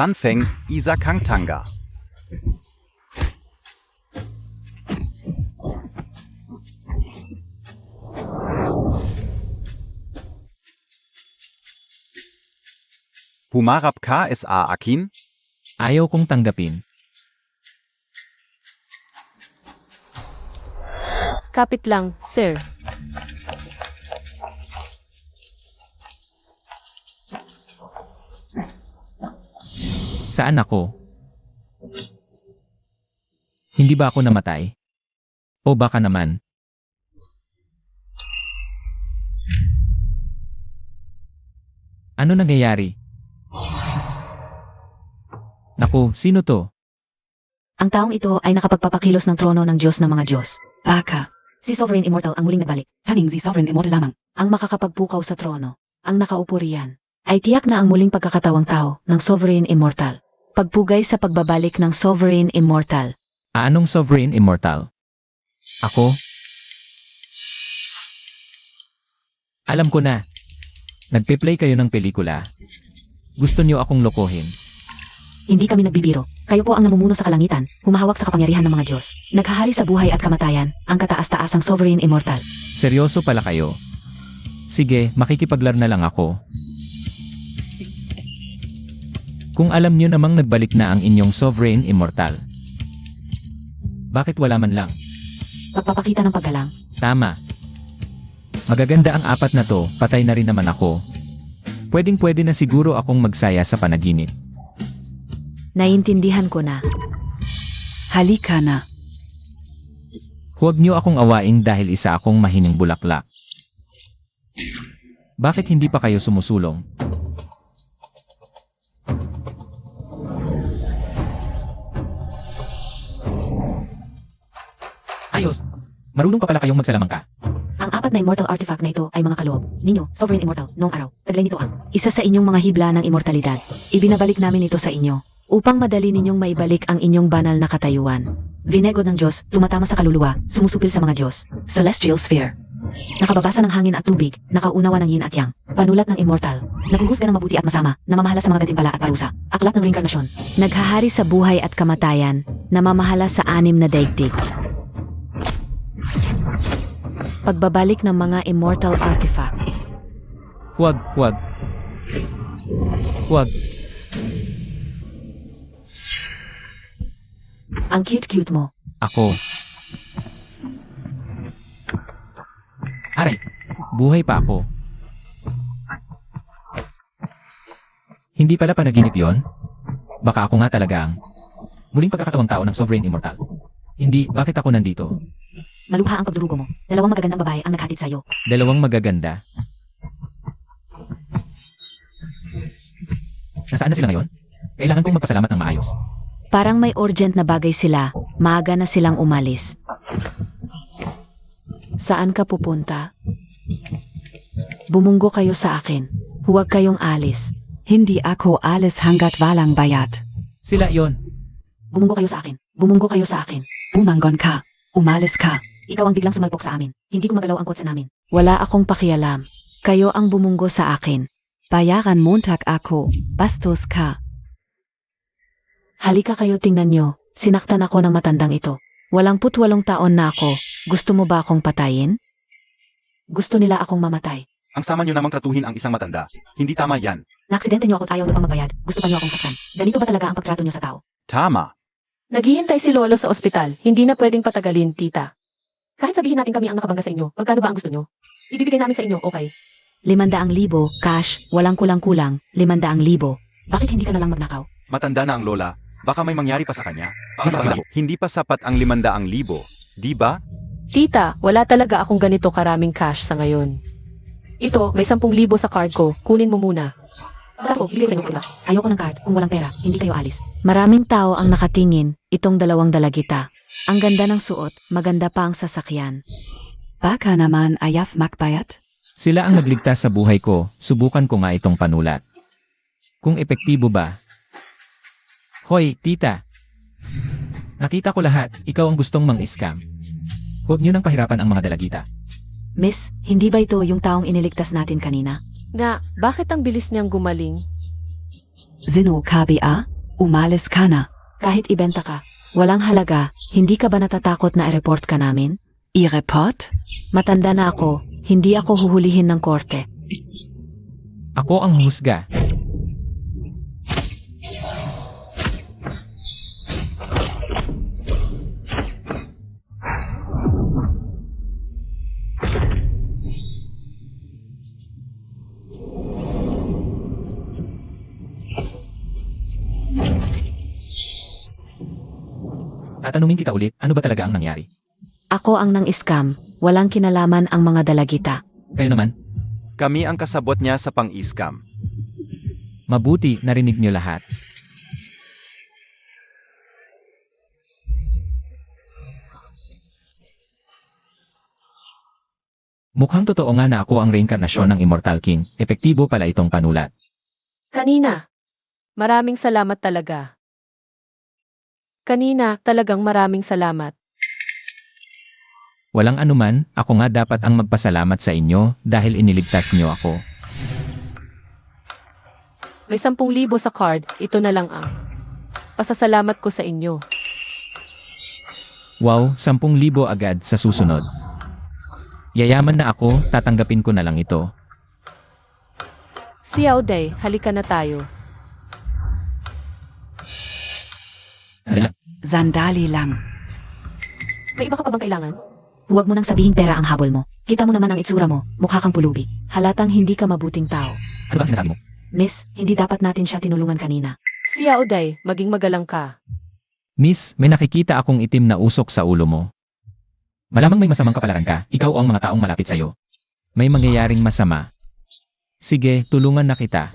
Sanfeng, Isa Kangtanga. Humarap ka sa akin? Ayaw kong tanggapin. Kapit lang, sir. Saan ako? Hindi ba ako namatay? O baka naman? Ano nangyayari? Naku, sino to? Ang taong ito ay nakapagpapakilos ng trono ng Diyos ng mga Diyos. Baka. Si Sovereign Immortal ang muling nagbalik. Tanging si Sovereign Immortal lamang ang makakapagpukaw sa trono. Ang nakaupo riyan ay tiyak na ang muling pagkakatawang tao ng Sovereign Immortal. Pagpugay sa pagbabalik ng Sovereign Immortal. Anong Sovereign Immortal? Ako? Alam ko na. Nagpe-play kayo ng pelikula. Gusto niyo akong lokohin. Hindi kami nagbibiro. Kayo po ang namumuno sa kalangitan, humahawak sa kapangyarihan ng mga Diyos. Naghahari sa buhay at kamatayan, ang kataas-taasang Sovereign Immortal. Seryoso pala kayo. Sige, makikipaglar na lang ako. Kung alam niyo namang nagbalik na ang inyong Sovereign Immortal. Bakit wala man lang? Pagpapakita ng paggalang. Tama. Magaganda ang apat na to, patay na rin naman ako. Pwedeng-pwede na siguro akong magsaya sa panaginip. Naiintindihan ko na. Halika na. Huwag niyo akong awain dahil isa akong mahining bulaklak. Bakit hindi pa kayo sumusulong? Ayos! Marunong pa pala kayong magsalamangka. Ang apat na immortal artifact na ito ay mga kaloob ninyo, Sovereign Immortal, noong araw. Taglay nito ang isa sa inyong mga hibla ng immortalidad. Ibinabalik namin ito sa inyo upang madali ninyong maibalik ang inyong banal na katayuan. Vinegod ng Diyos, tumatama sa kaluluwa, sumusupil sa mga Diyos. Celestial Sphere. Nakababasa ng hangin at tubig, nakaunawa ng yin at yang. Panulat ng immortal. Naguhusga ng mabuti at masama, namamahala sa mga gantimpala at parusa. Aklat ng reinkarnasyon. Naghahari sa buhay at kamatayan, namamahala sa 6 na daigdig. Pagbabalik ng mga immortal artifact. Huwag. Huwag. Ang cute-cute mo. Ako. Aray, buhay pa ako. Hindi pala panaginip yon? Baka ako nga talaga ang muling pagkakatawang tao ng Sovereign Immortal. Hindi, bakit ako nandito? Maluha ang pagdurugo mo. 2 magagandang babae ang naghatid sa'yo. 2 magaganda. Nasaan na sila ngayon? Kailangan kong magpasalamat ng maayos. Parang may urgent na bagay sila, maaga na silang umalis. Saan ka pupunta? Bumunggo kayo sa akin. Huwag kayong alis. Hindi ako alis hanggat walang bayad. Sila yon. Bumunggo kayo sa akin. Bumunggo kayo sa akin. Bumanggon ka. Umalis ka. Ikaw ang biglang sumalpok sa amin. Hindi gumagalaw ang kotse namin. Wala akong pakialam. Kayo ang bumunggo sa akin. Bayaran Montag ako. Bastos ka. Halika kayo, tingnan nyo. Sinaktan ako ng matandang ito. 88 taon na ako. Gusto mo ba akong patayin? Gusto nila akong mamatay. Ang sama nyo namang tratuhin ang isang matanda. Hindi tama yan. Naaksidente nyo ako at ayaw nyo pang magbayad. Gusto pa nyo akong saktan. Ganito ba talaga ang pagtrato nyo sa tao? Tama. Naghihintay si Lolo sa ospital. Hindi na pwedeng patagalin, tita. Kahit sabihin natin kami ang nakabangga sa inyo, magkano ba ang gusto nyo? Ibibigay namin sa inyo, okay? 500,000 cash, walang kulang-kulang, 500,000. Bakit hindi ka na lang magnakaw? Matanda na ang lola. Baka may mangyari pa sa kanya. Hindi pa sapat ang 500,000. Di ba? Tita, wala talaga akong ganito karaming cash sa ngayon. Ito, may 10,000 sa card ko. Kunin mo muna. Kaso, bigay sa inyo pula. Ayoko ng card, kung walang pera, hindi kayo alis. Maraming tao ang nakatingin, itong 2 dalagita. Ang ganda ng suot, maganda pa ang sasakyan. Baka naman ayaf magbayad? Sila ang nagligtas sa buhay ko, subukan ko nga itong panulat. Kung epektibo ba? Hoy, tita. Nakita ko lahat, ikaw ang gustong mang-scam. Huwag niyo nang pahirapan ang mga dalagita. Miss, hindi ba ito yung taong iniligtas natin kanina? Na, bakit ang bilis niyang gumaling? Sino kabi a? umalis ka na. Kahit ibenta ka, walang halaga, hindi ka ba natatakot na i-report ka namin? I-report? Matanda na ako, hindi ako huhulihin ng korte. Ako ang husga. Tatanungin kita ulit, ano ba talaga ang nangyari? Ako ang nang-scam, walang kinalaman ang mga dalagita. Kayo naman, Kami ang kasabot niya sa pang-scam. mabuti narinig niyo lahat. Mukhang totoo nga na ako ang reinkarnasyon ng Immortal King. Epektibo pala itong panulat. Kanina. Maraming salamat talaga. Kanina, talagang maraming salamat. Walang anuman, ako nga dapat ang magpasalamat sa inyo dahil iniligtas niyo ako. May 10,000 sa card, ito na lang ang pasasalamat ko sa inyo. Wow, 10,000 agad sa susunod. Yayaman na ako, tatanggapin ko na lang ito. Xiao Day, halika na tayo. Sandali lang. May iba ka pa bang kailangan? Huwag mo nang sabihin pera ang habol mo. Kita mo naman ang itsura mo, mukha kang pulubi. Halatang hindi ka mabuting tao. Ano ba ang sinasabi mo? Miss, hindi dapat natin siya tinulungan kanina. Xiao Day, maging magalang ka. Miss, may nakikita akong itim na usok sa ulo mo. Malamang may masamang kapalaran ka, ikaw o ang mga taong malapit sa'yo. May mangyayaring masama. Sige, tulungan na kita.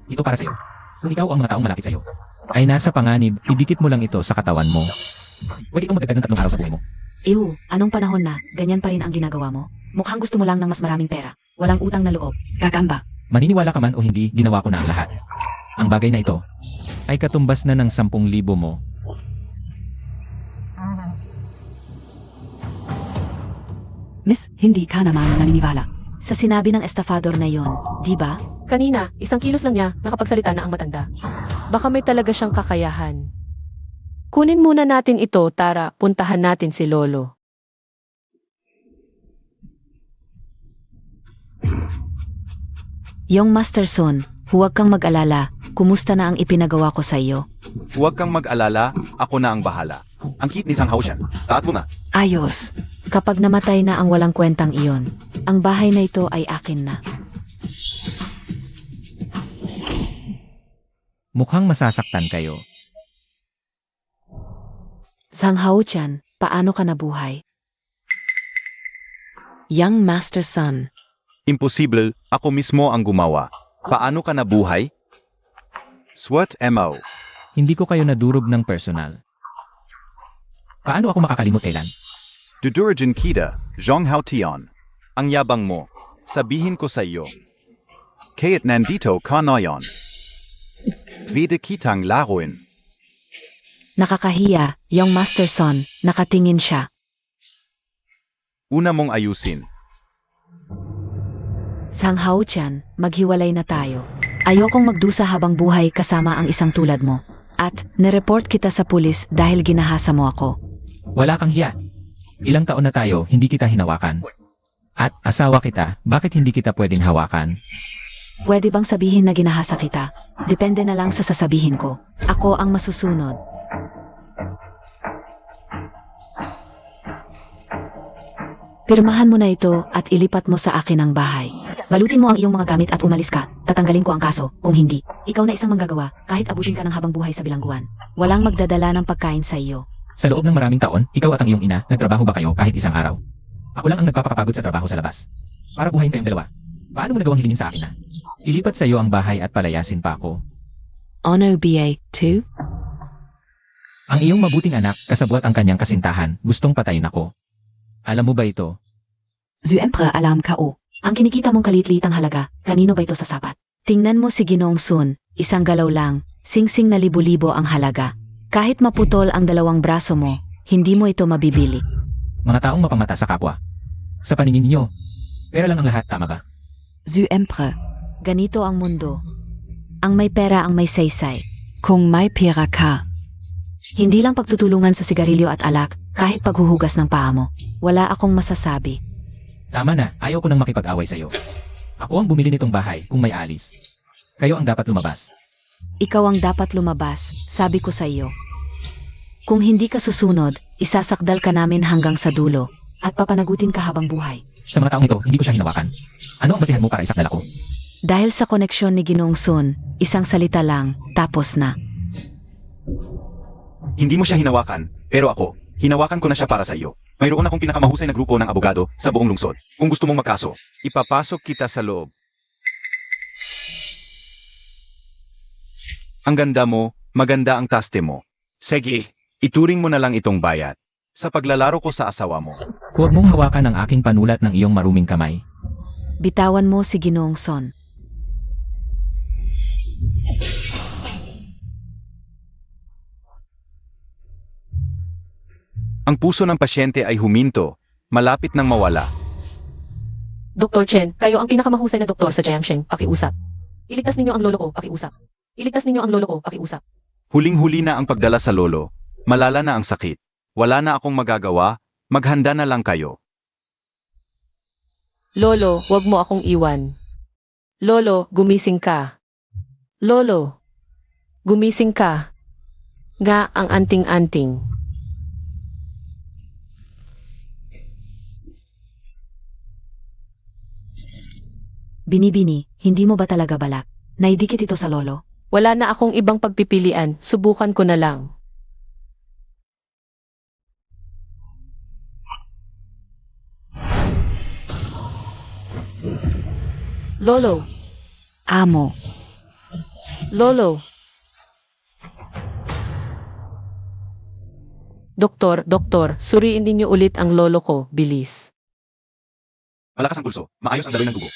Ito para sa'yo. Kung ikaw o ang mga taong malapit sa'yo ay nasa panganib, idikit mo lang ito sa katawan mo. Pwede kang magdagdag ng 3 araw sa buhay mo. Ew, anong panahon na, ganyan pa rin ang ginagawa mo? Mukhang gusto mo lang ng mas maraming pera. Walang utang na loob. Gagamba. Maniniwala ka man o hindi, ginawa ko na ang lahat. Ang bagay na ito ay katumbas na ng 10,000 mo. Miss, hindi ka naman naniniwala. Sa sinabi ng estafador na yon, di ba? Kanina, 1 kilos lang niya, nakapagsalita na ang matanda. Baka may talaga siyang kakayahan. Kunin muna natin ito, Tara, puntahan natin si Lolo. Yung Master Son, huwag kang mag-alala. Kumusta na ang ipinagawa ko sa iyo? Huwag kang mag-alala, ako na ang bahala. Ang cute ni Sang Haoshan. Taat mo na. Ayos. Kapag namatay na ang walang kwentang iyon, ang bahay na ito ay akin na. Mukhang masasaktan kayo. Sang Hao-chan, paano ka nabuhay? Young Master Son. Imposible, ako mismo ang gumawa. Paano ka nabuhay? Swat mo. Hindi ko kayo nadurog ng personal. Paano ako makakalimot kailan? Dudurajin kita, Zhong Hao Tian. Ang yabang mo. Sabihin ko sa iyo. Kaya't nandito ka ngayon. Vida kitang laruin. Nakakahiya, yung Master Son, nakatingin siya. Una mong ayusin. Sang Hao-chan, maghiwalay na tayo. Ayokong magdusa habang buhay kasama ang isang tulad mo. At, nireport kita sa pulis dahil ginahasa mo ako. Wala kang hiya. Ilang taon na tayo, hindi kita hinawakan. At asawa kita, bakit hindi kita pwedeng hawakan? Pwede bang sabihin na ginahasa kita? Depende na lang sa sasabihin ko. Ako ang masusunod. Pirmahan mo na ito at ilipat mo sa akin ang bahay. Balutin mo ang iyong mga gamit at umalis ka. Tatanggalin ko ang kaso. Kung hindi, ikaw na isang manggagawa kahit abutin ka ng habang buhay sa bilangguan. Walang magdadala ng pagkain sa iyo. Sa loob ng maraming taon, ikaw at ang iyong ina, nagtrabaho ba kayo kahit isang araw? Ako lang ang nagpapakapagod sa trabaho sa labas. Para buhayin kayong dalawa. Paano mo nagawang hilingin sa akin na? Ilipat sa iyo ang bahay at palayasin pa ako. Ono BA 2. Ang iyong mabuting anak, kasabwat ang kanyang kasintahan, gustong patayin ako. Alam mo ba ito? Zuempre alam ka o. Ang kinikita mong kalitlit ang halaga, kanino ba ito sasapat? Tingnan mo si Ginoong Sun, isang galaw lang, Singsing na libo-libo ang halaga. Kahit maputol ang dalawang braso mo, hindi mo ito mabibili. Mga taong mapamata sa kapwa. Sa paningin niyo, pera lang ang lahat, tama ba? Zu Emperor. Ganito ang mundo. Ang may pera ang may saysay. Kung may pera ka. Hindi lang pagtutulungan sa sigarilyo at alak, kahit paghuhugas ng paa mo. Wala akong masasabi. Tama na, ayaw ko nang makipag-away sa'yo. Ako ang bumili nitong bahay kung may alis. Kayo ang dapat lumabas. Ikaw ang dapat lumabas, sabi ko sa iyo. Kung hindi ka susunod, isasakdal ka namin hanggang sa dulo at papanagutin ka habang buhay. Sa mga taong ito, hindi ko siya hinawakan. Ano ang basihan mo para isakdal ako? Dahil sa koneksyon ni Ginoong Sun, isang salita lang, tapos na. Hindi mo siya hinawakan, pero ako, hinawakan ko na siya para sa iyo. Mayroon akong pinakamahusay na grupo ng abogado sa buong lungsod. Kung gusto mong magkaso, ipapasok kita sa loob. Ang ganda mo, maganda ang taste mo. Sige, ituring mo na lang itong bayad. Sa paglalaro ko sa asawa mo. Huwag mong hawakan ang aking panulat ng iyong maruming kamay. Bitawan mo si Ginoong Sun. Ang puso ng pasyente ay huminto, malapit nang mawala. Dr. Chen, kayo ang pinakamahusay na doktor sa Jiangsheng, pakiusap. Iligtas ninyo ang lolo ko, pakiusap. Iligtas ninyo ang lolo ko, pakiusap. Huling-huli na ang pagdala sa lolo. Malala na ang sakit. Wala na akong magagawa, maghanda na lang kayo. Lolo, wag mo akong iwan. Lolo, gumising ka. Lolo, gumising ka. Nga ang anting-anting. Binibini, hindi mo ba talaga balak? Naidikit ito sa lolo? Wala na akong ibang pagpipilian, subukan ko na lang. Lolo, Amo. Lolo. Doktor, suriin ninyo ulit ang lolo ko, bilis. Malakas ang pulso, maayos ang daloy ng dugo.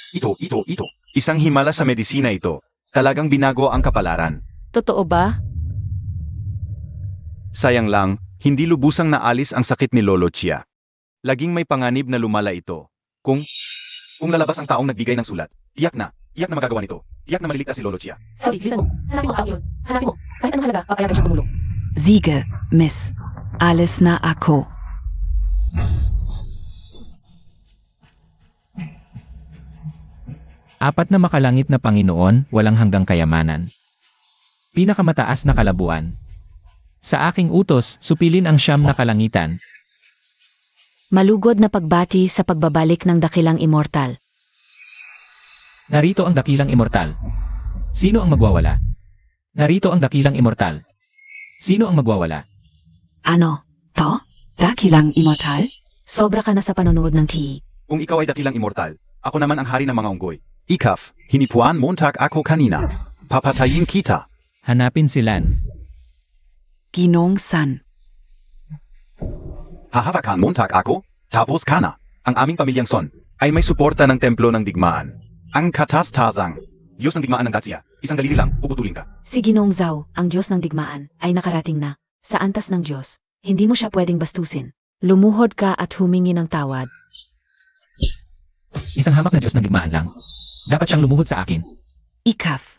Ito. Isang himala sa medisina ito. Talagang binago ang kapalaran. Totoo ba? Sayang lang, hindi lubusang naalis ang sakit ni Lolo Chia. Laging may panganib na lumala ito. Kung lalabas ang taong nagbigay ng sulat, tiyak na magagawa nito. Tiyak na maliligtas si Lolo Chia. Sorry, bilisan mo. Hanapin mo ang tao yun. Hanapin mo. Kahit anong halaga, papayagan siyang tumulong. Siege, Miss. Alles na ako. Apat na makalangit na Panginoon, walang hanggang kayamanan. Pinakamataas na kalabuan. Sa aking utos, supilin ang siyam na kalangitan. Malugod na pagbati sa pagbabalik ng dakilang immortal. Narito ang dakilang immortal. Sino ang magwawala? Narito ang dakilang immortal. Sino ang magwawala? Ano? To? Dakilang immortal? Sobra ka na sa panonood ng TV. Kung ikaw ay dakilang immortal, ako naman ang hari ng mga unggoy. Ikaf, hinipuan montak ako kanina. Papatayin kita. Hanapin silan. Ginong San. Hahawakan montak ako, tapos kana. Ang aming pamilyang Son ay may suporta ng templo ng digmaan. Ang katastasang Diyos ng digmaan ng Dacia, isang daliri lang, puputulin ka. Si Ginoong Zhao, ang Diyos ng digmaan, ay nakarating na. Sa antas ng Diyos, hindi mo siya pwedeng bastusin. Lumuhod ka at humingi ng tawad. Isang hamak na Diyos ng digmaan lang. Dapat siyang lumuhod sa akin. Ikaf.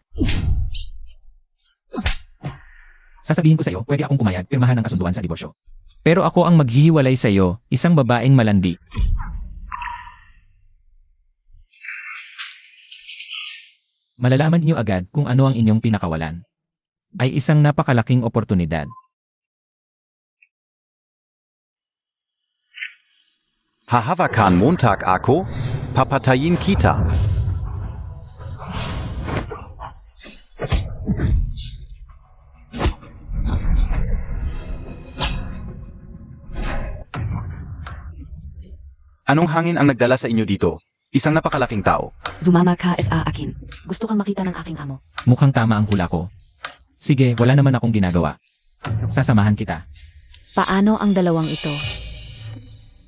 Sasabihin ko sa iyo, pwede akong pumayag, pirmahan ng kasunduan sa diborsyo. Pero ako ang maghihiwalay sa iyo, isang babaeng malandi. Malalaman niyo agad kung ano ang inyong pinakawalan. Ay isang napakalaking oportunidad. Hahawakan montak ako, papatayin kita. Anong hangin ang nagdala sa inyo dito? Isang napakalaking tao. Sumama ka sa akin. Gusto kang makita ng aking amo. Mukhang tama ang hula ko. Sige, wala naman akong ginagawa. Sasamahan kita. Paano ang dalawang ito?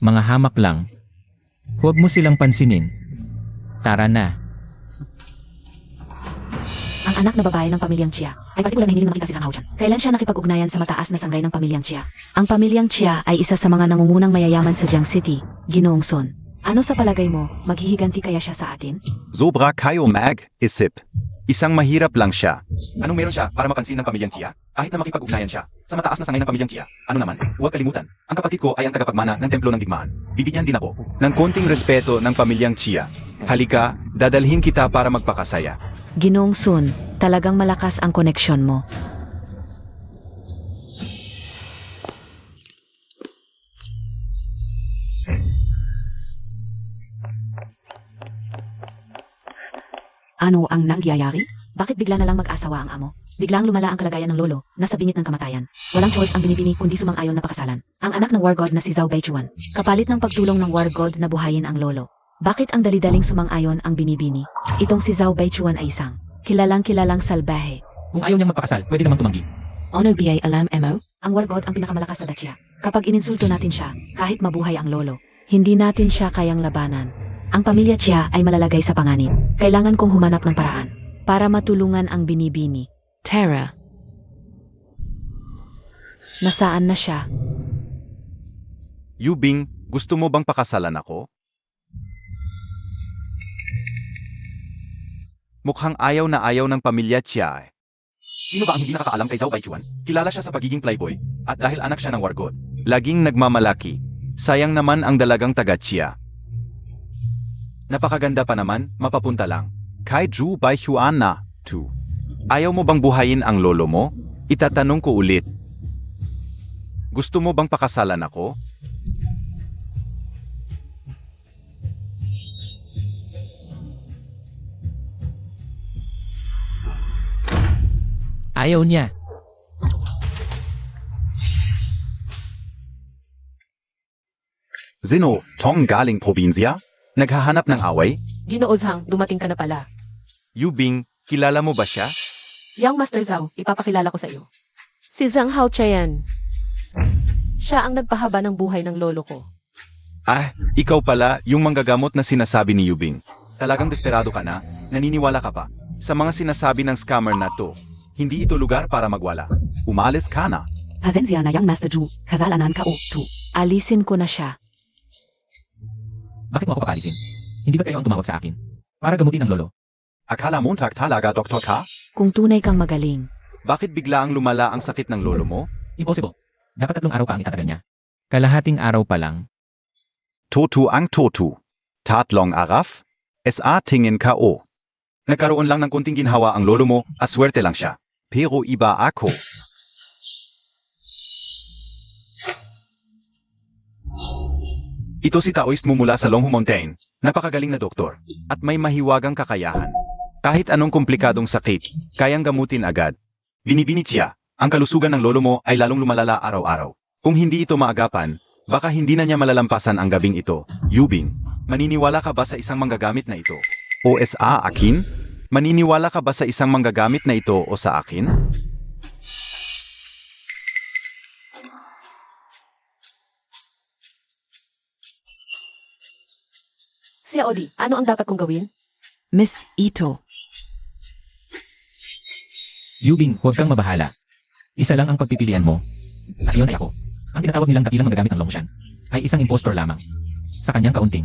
Mga hamak lang. Huwag mo silang pansinin. Tara na. Ang anak na babae ng pamilyang Chia, ay partikular na hiniling makita si Zhang Haotian. Kailan siya nakipag-ugnayan sa mataas na sanggay ng pamilyang Chia? Ang pamilyang Chia ay isa sa mga nangungunang mayayaman sa Jiang City, Ginoong Sun. Ano sa palagay mo, maghihiganti kaya siya sa atin? Sobra kayo mag, isip. Isang mahirap lang siya. Anong meron siya para mapansin ng pamilyang Chia? Kahit na makipag-ugnayan siya sa mataas na sangay ng pamilyang Chia. Ano naman, huwag kalimutan. Ang kapatid ko ay ang tagapagmana ng templo ng digmaan. Bibigyan din ako ng konting respeto ng pamilyang Chia. Halika, dadalhin kita para magpakasaya. Ginoong Sun, talagang malakas ang koneksyon mo. Ano ang nangyayari? Bakit bigla na lang mag-asawa ang amo? Biglang lumala ang kalagayan ng lolo, nasa bingit ng kamatayan. Walang choice ang binibini kundi sumang-ayon na pakasalan. Ang anak ng war god na si Zhao Baichuan, kapalit ng pagtulong ng war god na buhayin ang lolo. Bakit ang dali-daling sumang-ayon ang binibini? Itong si Zhao Baichuan ay isang kilalang salbahe. Kung ayaw niyang magpakasal, pwede namang tumanggi. Ano ba alam mo? Ang war god ang pinakamalakas sa Dacia. Kapag ininsulto natin siya, kahit mabuhay ang lolo, hindi natin siya kayang labanan. Ang pamilya Chia ay malalagay sa panganib. Kailangan kong humanap ng paraan para matulungan ang binibini. Tara. Nasaan na siya? Yubing, gusto mo bang pakasalan ako? Mukhang ayaw na ayaw ng pamilya Chia. Sino ba ang hindi nakakaalam kay Zhao Baichuan? Kilala siya sa pagiging playboy, at dahil anak siya ng war god, laging nagmamalaki. Sayang naman ang dalagang taga Chia. Napakaganda pa naman, mapapunta lang. Kay Zhou Baichuan na, 2. Ayaw mo bang buhayin ang lolo mo? Itatanong ko ulit. Gusto mo bang pakasalan ako? Ayaw niya. Sino, Tong galing probinsya? Naghahanap ng away? Ginoo Zhang, dumating ka na pala. Yubing, kilala mo ba siya? Yang Master Zhao, ipapakilala ko sa iyo. Si Zhang Haotian. Siya ang nagpahaba ng buhay ng lolo ko. Ah, ikaw pala yung manggagamot na sinasabi ni Yubing. Talagang desperado ka na? Naniniwala ka pa? Sa mga sinasabi ng scammer na to, hindi ito lugar para magwala. Umalis ka na. Pasensya na yang Master Zhu, kasalanan ka o tu. Alisin ko na siya. Bakit mo ako papalisin? Hindi ba kayo ang tumawag sa akin? Para gamutin ang lolo. Akala mo talaga doktor ka? Kung tunay kang magaling. Bakit bigla ang lumala ang sakit ng lolo mo? Impossible. Dapat 3 araw pa ang itatagal niya. Kalahating araw pa lang. Totu ang totu. Tatlong araf? SA tingin ka o. Nagkaroon lang ng kunting ginhawa ang lolo mo at swerte lang siya. Pero iba ako. Ito si Taoist mo mula sa Longhu Mountain. Napakagaling na doktor. At may mahiwagang kakayahan. Kahit anong komplikadong sakit, kayang gamutin agad. Binibini siya, ang kalusugan ng lolo mo ay lalong lumalala araw-araw. Kung hindi ito maagapan, baka hindi na niya malalampasan ang gabing ito. Yubing, maniniwala ka ba sa isang manggagamit na ito? O sa akin? Maniniwala ka ba sa isang manggagamit na ito o sa akin? Sia Oli, ano ang dapat kong gawin? Miss Ito. Yubing, huwag kang mabahala. Isa lang ang pagpipilian mo. At iyon ay ako. Ang tinatawag nilang dakilang magagamit ng Longshan ay isang impostor lamang. Sa kanyang kaunting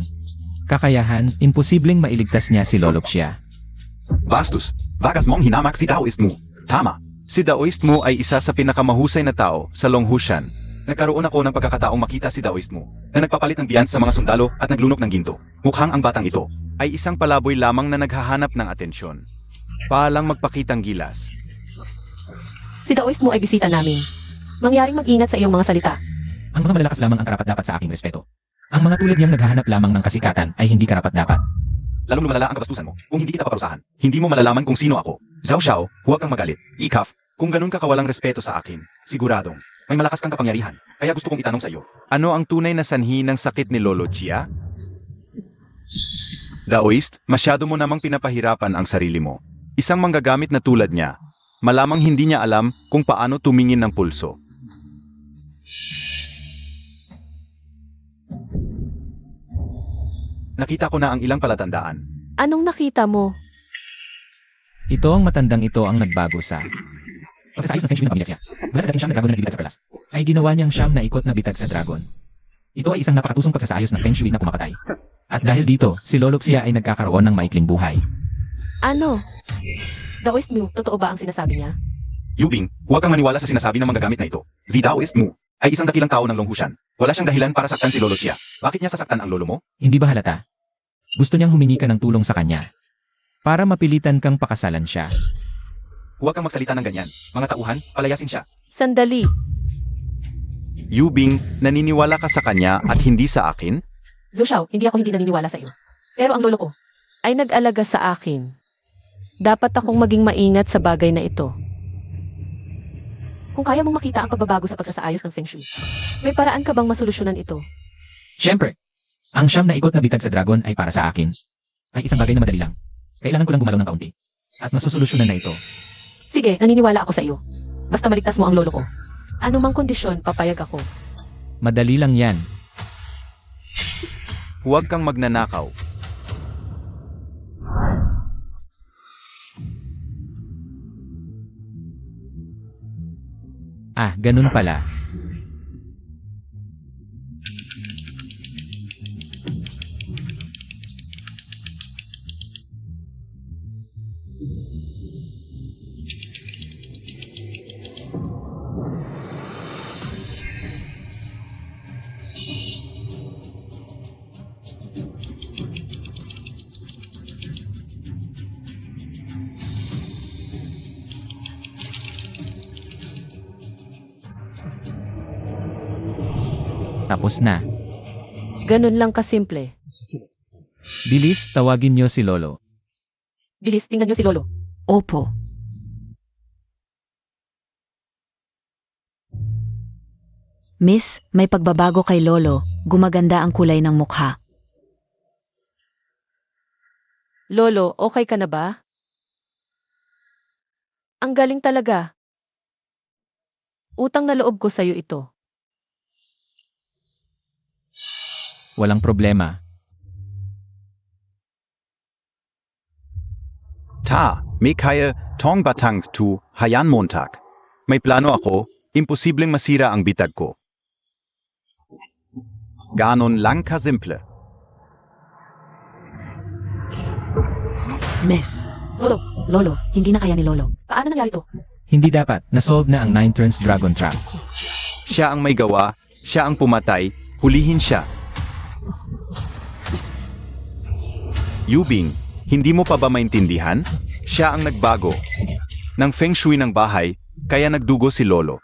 kakayahan, imposibleng mailigtas niya si Lolo Xia. Bastos, bagas mong hinamak si Taoist mo. Tama, si Taoist mo ay isa sa pinakamahusay na tao sa Longhushan. Nagkaroon ako ng pagkakataong makita si Taoist mo na nagpapalit ng biyan sa mga sundalo at naglunok ng ginto. Mukhang ang batang ito ay isang palaboy lamang na naghahanap ng atensyon. Palang magpakitang gilas. Si Daoist mo ay bisita namin. Mangyaring mag-ingat sa iyong mga salita. Ang mga malalakas lamang ang karapat-dapat sa aking respeto. Ang mga tulad niyang naghahanap lamang ng kasikatan ay hindi karapat-dapat. Lalong lumalala ang kabastusan mo kung hindi kita paparusahan. Hindi mo malalaman kung sino ako. Zhao Xiao, huwag kang magalit. Ikaf, kung ganun ka kawalang respeto sa akin, siguradong may malakas kang kapangyarihan. Kaya gusto kong itanong sa iyo, ano ang tunay na sanhi ng sakit ni Lolo Chia? Daoist, masyado mo namang pinapahirapan ang sarili mo. Isang manggagamit na tulad niya, malamang hindi niya alam kung paano tumingin ng pulso. Nakita ko na ang ilang palatandaan. Anong nakita mo? Ito ang matandang ito ang nagbago sa pagsasayos ng Feng Shui ng pamilya siya. Mula sa dating siyam na dragon na naglilibad sa perlas, ay ginawa niyang siyam na ikot na bitag sa dragon. Ito ay isang napakatusong pagsasayos ng Feng Shui na pumapatay. At dahil dito, si Lolo Xia ay nagkakaroon ng maikling buhay. Ano? Daoist Mu, totoo ba ang sinasabi niya? Yubing, huwag kang maniwala sa sinasabi ng manggagamit na ito. Si Daoist Mu ay isang dakilang tao ng Longhushan. Wala siyang dahilan para saktan si Lolo Xia. Bakit niya sasaktan ang lolo mo? Hindi ba halata? Gusto niyang humingi ka ng tulong sa kanya. Para mapilitan kang pakasalan siya. Huwag kang magsalita ng ganyan. Mga tauhan, palayasin siya. Sandali. Yubing, naniniwala ka sa kanya at hindi sa akin? Zhou Xiao, hindi ako hindi naniniwala sa iyo. Pero ang lolo ko ay nag-alaga sa akin. Dapat akong maging maingat sa bagay na ito. Kung kaya mong makita ang pagbabago sa pagsasaayos ng Feng Shui, may paraan ka bang masolusyonan ito? Siyempre, ang siyam na ikot na bitag sa dragon ay para sa akin. Ay isang bagay na madali lang. Kailangan ko lang gumalaw ng kaunti. At masusolusyonan na ito. Sige, naniniwala ako sa iyo. Basta maligtas mo ang lolo ko. Ano mang kondisyon, papayag ako. Madali lang yan. Huwag kang magnanakaw. Ah, ganun pala. Tapos na. Ganun lang kasimple. Bilis, tawagin niyo si Lolo. Bilis, tingnan niyo si lolo. Opo. Miss, may pagbabago kay Lolo. Gumaganda ang kulay ng mukha. Lolo, okay ka na ba? Ang galing talaga. Utang na loob ko sa'yo ito. Walang problema. Ta, may kaya tong batang tu hayan Montag. May plano ako, imposibleng masira ang bitag ko. Ganon lang kasimple. Miss. Lolo, hindi na kaya ni Lolo. Paano nangyari to? Hindi dapat, nasolve na ang 9 turns dragon trap. Siya ang may gawa, siya ang pumatay, hulihin siya. Yubing, hindi mo pa ba maintindihan? Siya ang nagbago ng Feng Shui ng bahay, kaya nagdugo si Lolo.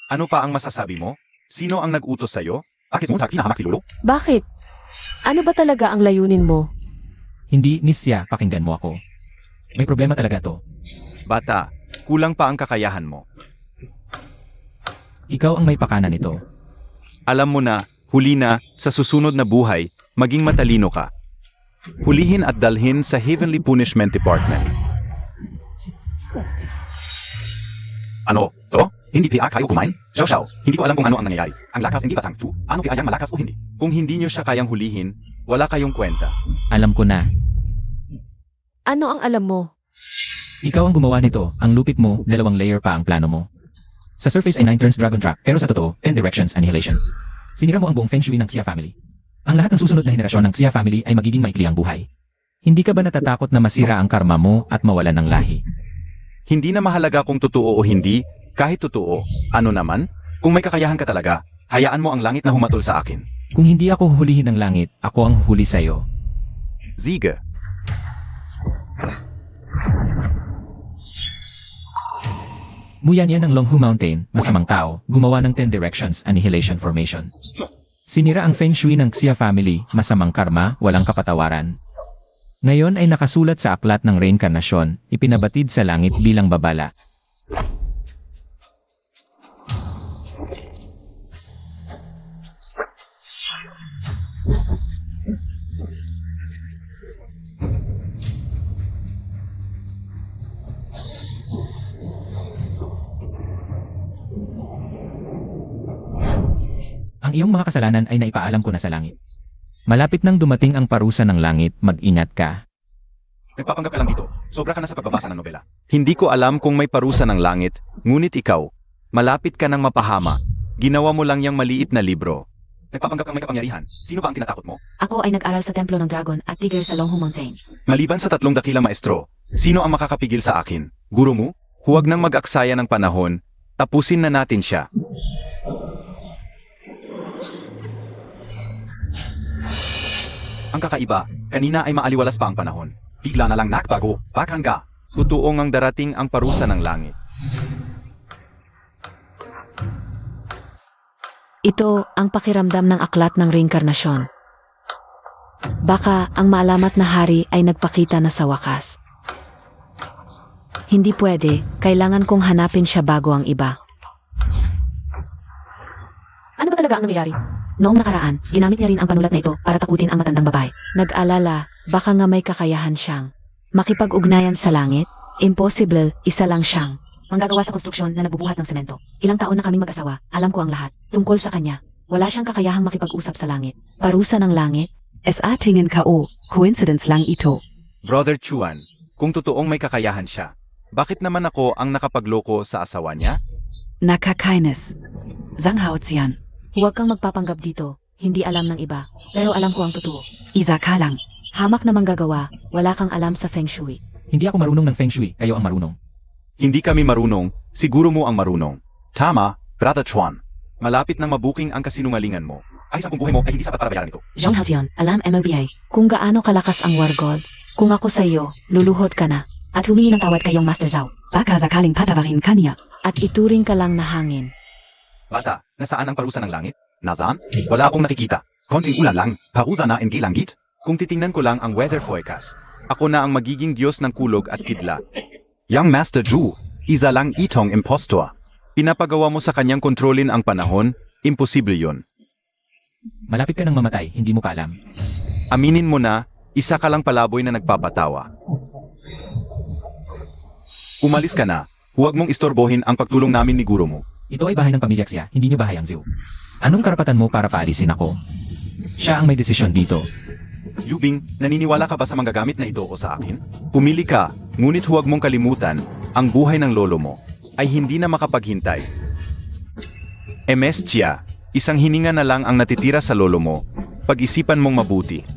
Ano pa ang masasabi mo? Sino ang nag-utos sa'yo? Bakit mo hinahamak si Lolo? Bakit? Ano ba talaga ang layunin mo? Hindi, Miss Xia, pakinggan mo ako. May problema talaga to. Bata, kulang pa ang kakayahan mo. Ikaw ang may pakana nito. Alam mo na, huli na, sa susunod na buhay, maging matalino ka. Hulihin at dalhin sa Heavenly Punishment Department. Ano? To? Hindi pa kayo kumain? Xiao Xiao, hindi ko alam kung ano ang nangyayari. Ang lakas hindi batang tu. Ano kayang malakas o hindi? Kung hindi nyo siya kayang hulihin, wala kayong kwenta. Alam ko na. Ano ang alam mo? Ikaw ang gumawa nito, ang lupit mo, 2 layer pa ang plano mo. Sa surface ay 9 turns dragon trap, pero sa totoo, 10 directions annihilation. Sinira mo ang buong Feng Shui ng Xia family. Ang lahat ng susunod na henerasyon ng Xia family ay magiging maikli ang buhay. Hindi ka ba natatakot na masira ang karma mo at mawalan ng lahi? Hindi na mahalaga kung totoo o hindi, kahit totoo, ano naman? Kung may kakayahan ka talaga, hayaan mo ang langit na humatol sa akin. Kung hindi ako huhulihin ng langit, ako ang huhuli sa'yo. Ziga. Muyan yan ng Longhu Mountain, masamang tao, gumawa ng 10 directions annihilation formation. Sinira ang Feng Shui ng Xia family, masamang karma, walang kapatawaran. Ngayon ay nakasulat sa aklat ng reinkarnasyon, ipinabatid sa langit bilang babala. Ang iyong mga kasalanan ay naipaalam ko na sa langit. Malapit nang dumating ang parusa ng langit, mag-ingat ka. Nagpapanggap ka lang dito. Sobra ka na sa pagbabasa ng nobela. Hindi ko alam kung may parusa ng langit, ngunit ikaw, malapit ka ng mapahama. Ginawa mo lang yung maliit na libro. Nagpapanggap kang may kapangyarihan. Sino ba ang tinatakot mo? Ako ay nag-aral sa Templo ng Dragon at Tigre sa Longhu Mountain. Maliban sa 3 dakilang maestro, sino ang makakapigil sa akin? Guro mo? Huwag nang mag-aksaya ng panahon. Tapusin na natin siya. Ang kakaiba, kanina ay maaliwalas pa ang panahon. Bigla na lang nakbago, pakhangga. Tutuong ang darating ang parusa ng langit. Ito ang pakiramdam ng aklat ng reinkarnasyon. Baka ang maalamat na hari ay nagpakita na sa wakas. Hindi pwede, kailangan kong hanapin siya bago ang iba. Ano ba talaga ang nangyayari? Noong nakaraan, ginamit niya rin ang panulat na ito para takutin ang matandang babae. Nag-alala, baka nga may kakayahan siyang makipag-ugnayan sa langit? Impossible, isa lang siyang manggagawa sa konstruksyon na nagbubuhat ng semento. Ilang taon na kaming mag-asawa, alam ko ang lahat. Tungkol sa kanya, wala siyang kakayahang makipag-usap sa langit. Parusa ng langit? Es atingin ko, coincidence lang ito. Brother Chuan, kung totoong may kakayahan siya, bakit naman ako ang nakapagloko sa asawa niya? Nakakainis. Zanghaot siyan. Huwag kang magpapanggap dito. Hindi alam ng iba. Pero alam ko ang totoo. Isa ka lang. Hamak na manggagawa, wala kang alam sa Feng Shui. Hindi ako marunong ng Feng Shui, kayo ang marunong. Hindi kami marunong, siguro mo ang marunong. Tama, Brother Chuan. Malapit nang mabuking ang kasinungalingan mo. Ay sa buhay mo ay hindi sapat para bayaran ito. Zhang Haotian, alam MOBI, kung gaano kalakas ang War God, kung ako sa iyo, luluhod ka na, at humingi ng tawad kayong Master Zhao, Baka sakaling patawarin kanya. at ituring ka lang na hangin. Bata, nasaan ang parusa ng langit? Nasaan? Wala akong nakikita. Konting ulan lang, parusa na en langit. Kung titingnan ko lang ang weather forecast, ako na ang magiging Diyos ng kulog at kidlat. Yang Master Zhu, isa lang itong impostor. Pinapagawa mo sa kanyang kontrolin ang panahon, imposible yon. Malapit ka ng mamatay, hindi mo pa alam. Aminin mo na, isa ka lang palaboy na nagpapatawa. Umalis ka na, huwag mong istorbohin ang pagtulong namin ni guro mo. Ito ay bahay ng pamilya Xia, hindi niyo bahay ang Zhu. Anong karapatan mo para paalisin ako? Siya ang may desisyon dito. Yubing, naniniwala ka ba sa manggagamit na ito o sa akin? Pumili ka, ngunit huwag mong kalimutan, ang buhay ng lolo mo ay hindi na makapaghintay. MS Chia, isang hininga na lang ang natitira sa lolo mo, pag-isipan mong mabuti.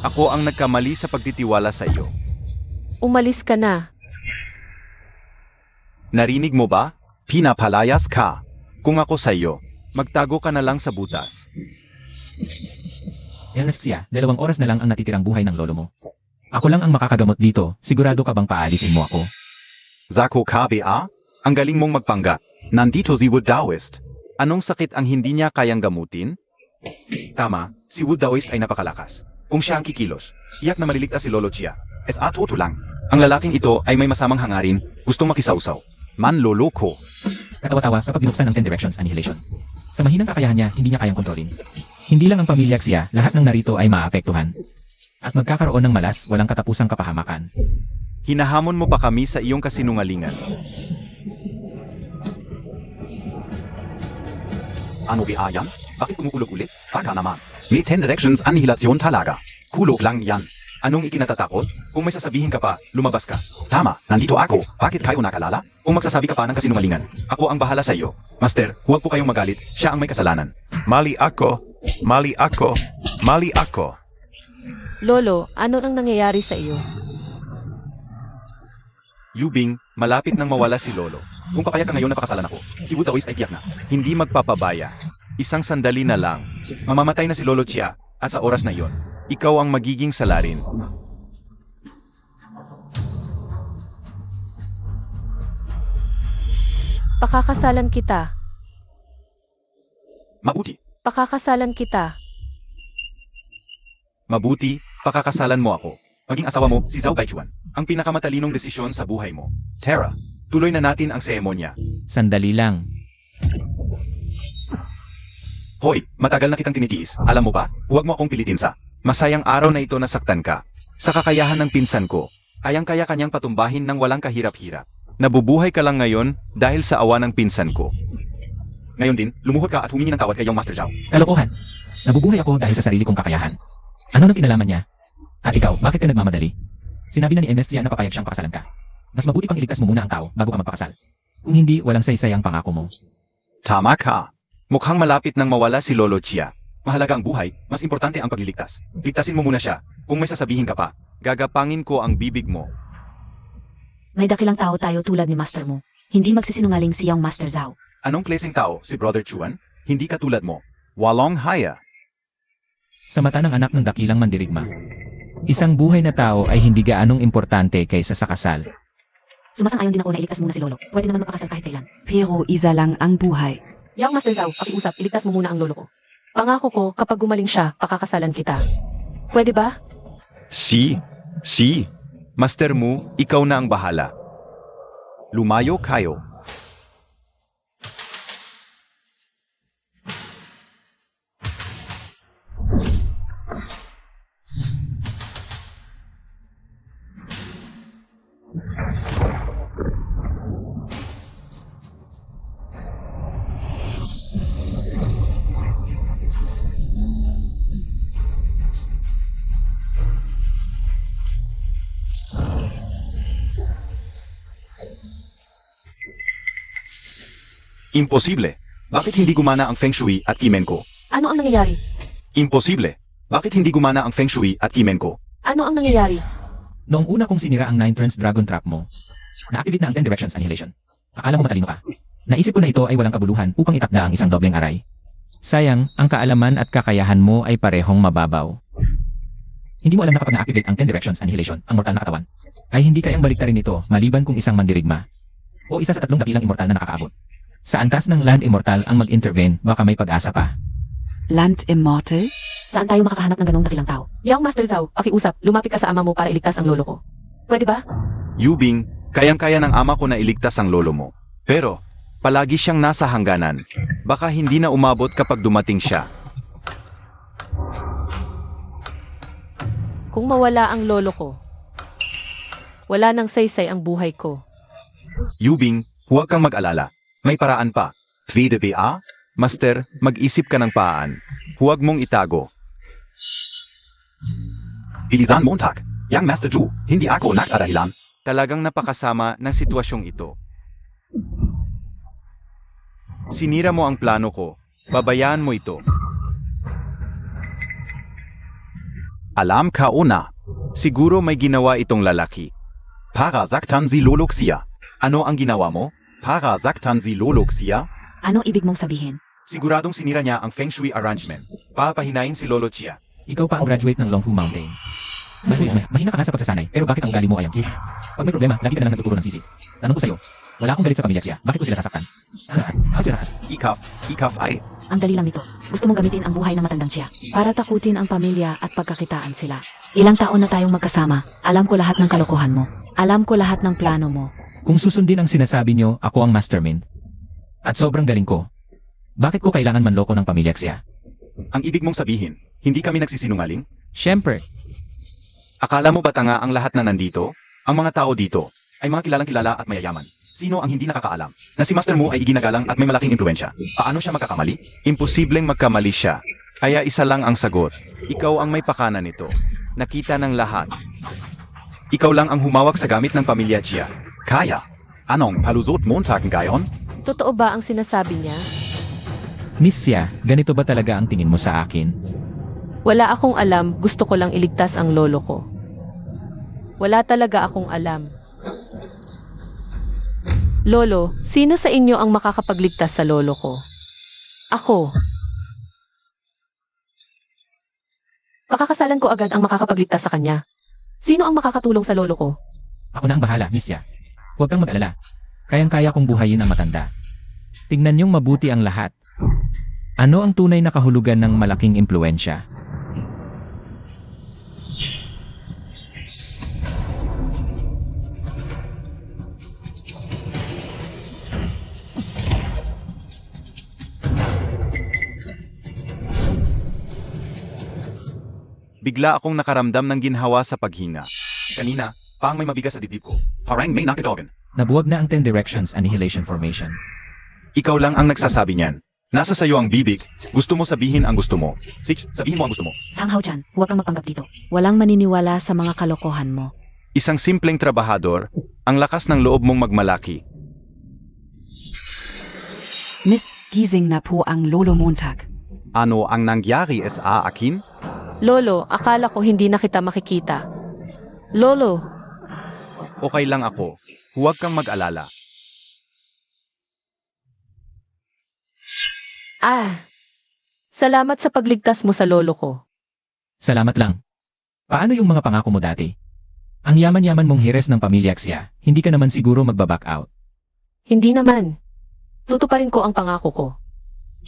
Ako ang nagkamali sa pagtitiwala sa iyo. Umalis ka na. Narinig mo ba? Pinapalayas ka. Kung ako sa iyo, magtago ka na lang sa butas. Ernest Xia, 2 oras na lang ang natitirang buhay ng lolo mo. Ako lang ang makakagamot dito, sigurado ka bang paalisin mo ako? Zako KBA? Ang galing mong magpanggap. Nandito si Wood Taoist. Anong sakit ang hindi niya kayang gamutin? Tama, si Wood Taoist ay napakalakas. Kung siya ang kikilos, iyak na maliligtas si Lolo Chia. Totoo lang. Ang lalaking ito ay may masamang hangarin, gustong makisawsaw. Manlolo ko. Katawa-tawa kapag binuksan ang 10 Directions Annihilation. Sa mahinang kakayahan niya, hindi niya kayang kontrolin. Hindi lang ang pamilya Xia, lahat ng narito ay maapektuhan. At magkakaroon ng malas, walang katapusang kapahamakan. Hinahamon mo pa kami sa iyong kasinungalingan. Ano ba yan? Bakit kumukulog ulit? Baka naman. May 10 Directions Annihilation talaga. Kulog lang yan. Anong ikinatatakot? Kung may sasabihin ka pa, lumabas ka. Tama, nandito ako. Bakit kayo nakalala? Kung magsasabi ka pa ng kasinungalingan, ako ang bahala sa iyo. Master, huwag po kayong magalit. Siya ang may kasalanan. Mali ako. Mali ako. Mali ako. Lolo, ano ang nangyayari sa iyo? Yubing, malapit nang mawala si Lolo. Kung papayag ka ngayon na pakasalan ako, si Wood Taoist ay tiyak na. Hindi magpapabaya. Isang sandali na lang. Mamamatay na si Lolo Chia, at sa oras na iyon, ikaw ang magiging salarin. Pakakasalan kita. Mabuti. Pakakasalan kita. Mabuti, pakakasalan mo ako. Maging asawa mo, si Zhao Baichuan. Ang pinakamatalinong desisyon sa buhay mo. Tara, tuloy na natin ang seremonya. Sandali lang. Hoy, matagal na kitang tinitiis. Alam mo ba, huwag mo akong pilitin sa masayang araw na ito nasaktan ka. Sa kakayahan ng pinsan ko, kayang-kaya kanyang patumbahin ng walang kahirap-hirap. Nabubuhay ka lang ngayon dahil sa awa ng pinsan ko. Ngayon din, lumuhod ka at humingi ng tawad kay Young Master Zhao. Kalokohan. Nabubuhay ako dahil sa sarili kong kakayahan. Ano nang kinalaman niya? At ikaw, bakit ka nagmamadali? Sinabi na ni MS na papayag siyang pakasalan ka. Mas mabuti pang iligtas mo muna ang tao bago ka magpakasal. Kung hindi, walang saysay ang pangako mo. Tama ka. Mukhang malapit nang mawala si Lolo Chia. Mahalaga ang buhay, mas importante ang pagliligtas. Ligtasin mo muna siya. Kung may sasabihin ka pa, gagapangin ko ang bibig mo. May dakilang tao tayo tulad ni Master mo. Hindi magsisinungaling siyang Master Zhao. Anong klaseng tao si Brother Chuan? Hindi katulad mo. Walong haya. Sa mata ng anak ng dakilang mandirigma, isang buhay na tao ay hindi gaanong importante kaysa sa kasal. Sumasang-ayon din ako na iligtas muna si Lolo. Pwede naman magpakasal kahit kailan. Pero isa lang ang buhay. Yang Master Zhao, pakiusap, iligtas mo muna ang lolo ko. Pangako ko, kapag gumaling siya, pakakasalan kita. Pwede ba? Si. Master Mu, ikaw na ang bahala. Lumayo kayo. Imposible. Bakit hindi gumana ang Feng Shui at Kimen ko? Ano ang nangyayari? Imposible. Bakit hindi gumana ang Feng Shui at Kimen ko? Ano ang nangyayari? Noong una kong sinira ang 9 turns dragon trap mo, na-activate na ang 10 directions annihilation. Akala mo matalino ka. Naisip ko na ito ay walang kabuluhan upang itakda ang isang dobleng aray. Sayang, ang kaalaman at kakayahan mo ay parehong mababaw. Hindi mo alam na kapag na-activate ang 10 directions annihilation, ang mortal na katawan, ay hindi kayang baliktarin ito maliban kung isang mandirigma o isa sa 3 dakilang immortal na nakakaabot. Sa antas ng land immortal ang mag-intervene, baka may pag-asa pa. Land Immortal? Saan tayo makakahanap ng ganong dakilang tao? Yang Master Zhao, pakiusap, lumapit ka sa ama mo para iligtas ang lolo ko. Pwede ba? Yubing, kayang-kaya ng ama ko na iligtas ang lolo mo. Pero, palagi siyang nasa hangganan. Baka hindi na umabot kapag dumating siya. Kung mawala ang lolo ko, wala nang saysay ang buhay ko. Yubing, huwag kang mag-alala. May paraan pa. VDBA? Master, mag-isip ka ng paan. Huwag mong itago. Bilisan Montag. Yang Master Zhu, hindi ako nakadahilan. Talagang napakasama ng sitwasyong ito. Sinira mo ang plano ko. Babayaan mo ito. Alam ka una. Siguro may ginawa itong lalaki. Para saktan si Lolo Xia. Ano ang ginawa mo? Para saktan si Lolo Xia? Ano ibig mong sabihin? Siguradong sinira niya ang Feng Shui arrangement. Papahinain si Lolo Chia. Ikaw pa ang graduate ng Longfu Mountain. Mahina ka nga sa pagsasanay, pero bakit ang ugali mo ay ang Pag may problema, lagi ka na lang nagtuturo ng sisi. Tanong ko sa'yo, wala akong galit sa pamilya siya. Bakit ko sila sasaktan? Bakit sila sasaktan? Ikaf ay. Ang dali lang nito. Gusto mong gamitin ang buhay ng matandang siya para takutin ang pamilya at pagkakitaan sila. Ilang taon na tayong magkasama. Alam ko lahat ng kalokohan mo. Alam ko lahat ng plano mo. Kung susundin ang sinasabi nyo, ako ang mastermind. At sobrang galing ko. Bakit ko kailangan manloko ng pamilya siya? Ang ibig mong sabihin, hindi kami nagsisinungaling? Siyempre, Akala mo ba tanga ang lahat na nandito? Ang mga tao dito ay mga kilalang kilala at mayayaman. Sino ang hindi nakakaalam na si Master Mu ay iginagalang at may malaking impluensya? Paano siya magkakamali? Imposibleng magkamali siya. Kaya isa lang ang sagot. Ikaw ang may pakana nito. Nakita ng lahat. Ikaw lang ang humawak sa gamit ng pamilya Chia. Kaya. Anong palusot Montag ngayon? Totoo ba ang sinasabi niya? Miss Xia, ganito ba talaga ang tingin mo sa akin? Wala akong alam, gusto ko lang iligtas ang lolo ko. Wala talaga akong alam. Lolo, sino sa inyo ang makakapagligtas sa lolo ko? Ako. Pakakasalan ko agad ang makakapagligtas sa kanya. Sino ang makakatulong sa lolo ko? Ako na ang bahala, Miss Xia. Huwag kang mag-alala. Kayang-kaya kong buhayin ang matanda. Tingnan niyong mabuti ang lahat. Ano ang tunay na kahulugan ng malaking impluensya? Bigla akong nakaramdam ng ginhawa sa paghinga. Kanina, parang may mabigas sa dibdib ko. Parang may nakidogan. Nabuwag na ang 10 Directions Annihilation Formation. Ikaw lang ang nagsasabi niyan. Nasa sayo ang bibig. Gusto mo sabihin ang gusto mo. Sige, sabihin mo ang gusto mo. Sang Hao-chan, huwag kang magpanggap dito. Walang maniniwala sa mga kalokohan mo. Isang simpleng trabahador, ang lakas ng loob mong magmalaki. Miss, gising na po ang Lolo Montag. Ano ang nangyari sa akin? Lolo, akala ko hindi na kita makikita. Lolo, Okay lang ako. Huwag kang mag-alala. salamat sa pagligtas mo sa lolo ko. Salamat lang. Paano yung mga pangako mo dati? Ang yaman-yaman mong hires ng pamilya Xia, hindi ka naman siguro magbaback out. Hindi naman. Tutuparin ko ang pangako ko.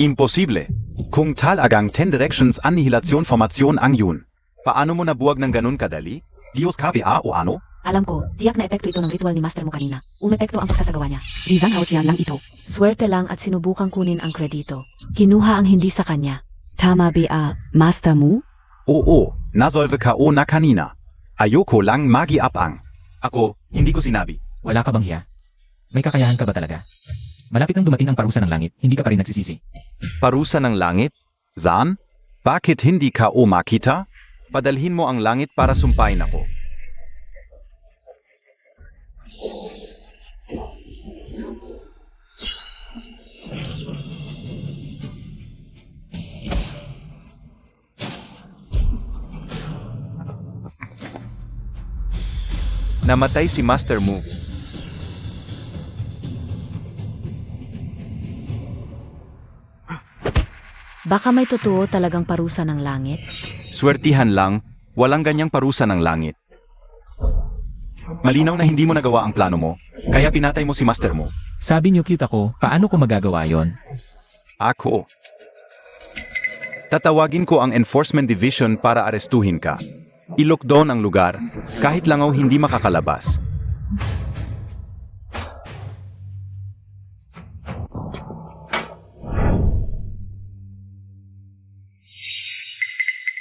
Imposible. Kung talagang 10 directions annihilation formation ang yun. Paano mo nabuwag ng ganun kadali? Diyos KPA o ano? Alam ko, tiyak na epekto ito ng ritual ni master mo kanina. Umepekto ang pagsasagawa niya. Si Zhang Haotian lang ito. Swerte lang at sinubukang kunin ang kredito. Kinuha ang hindi sa kanya. Tama ba, Master Mu? Oo, nasolve ka o na kanina. Ayoko lang magi-apang. Ako, hindi ko sinabi. Wala ka bang hiya? May kakayahan ka ba talaga? Malapit nang dumating ang parusa ng langit, hindi ka pa rin nagsisisi. Parusa ng langit? Zan? Bakit hindi ka o makita? Padalhin mo ang langit para sumpain ako. Namatay si Master Mu. Baka may totoo talagang parusa ng langit? Swertihan lang, walang ganyang parusa ng langit. Malinaw na hindi mo nagawa ang plano mo, kaya pinatay mo si Master Mu. Sabi niyo cute ako, paano ko magagawa yon? Ako. Tatawagin ko ang Enforcement Division para arestuhin ka. I-lockdown ang lugar, kahit langaw hindi makakalabas.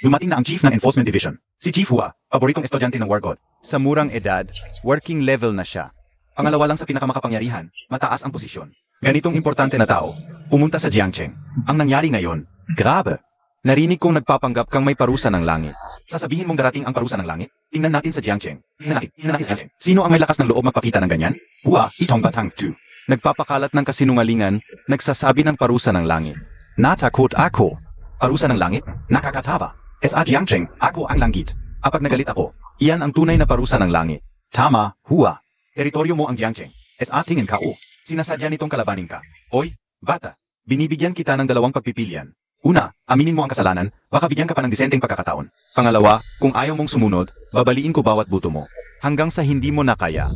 Dumating na ang Chief ng Enforcement Division. Si Chief Hua, paboritong estudyante ng War God. Sa murang edad, working level na siya. Pangalawa lang sa pinakamakapangyarihan, mataas ang posisyon. Ganitong importante na tao, pumunta sa Jiangcheng. Ang nangyari ngayon, grabe. Narinig kong nagpapanggap kang may parusa ng langit. Sasabihin mong darating ang parusa ng langit? Tingnan natin sa Jiangcheng. Tingnan natin sa Jiangcheng. Sino ang may lakas ng loob magpakita ng ganyan? Hua, itong batang 2. Nagpapakalat ng kasinungalingan, nagsasabi ng parusa ng langit. Natakot ako. Parusa ng langit? Nakakatawa. Sa Jiangcheng, ako ang langit. Kapag nagalit ako, iyan ang tunay na parusa ng langit. Tama, Hua. Teritoryo mo ang Jiangcheng. Sa tingin ka o. Sinasadya nitong kalabanin ka. Oy, bata. Binibigyan kita ng dalawang pagpipilian. Una, aminin mo ang kasalanan, baka bigyan ka pa ng disenteng pagkakataon. Pangalawa, kung ayaw mong sumunod, babaliin ko bawat buto mo. Hanggang sa hindi mo na kaya.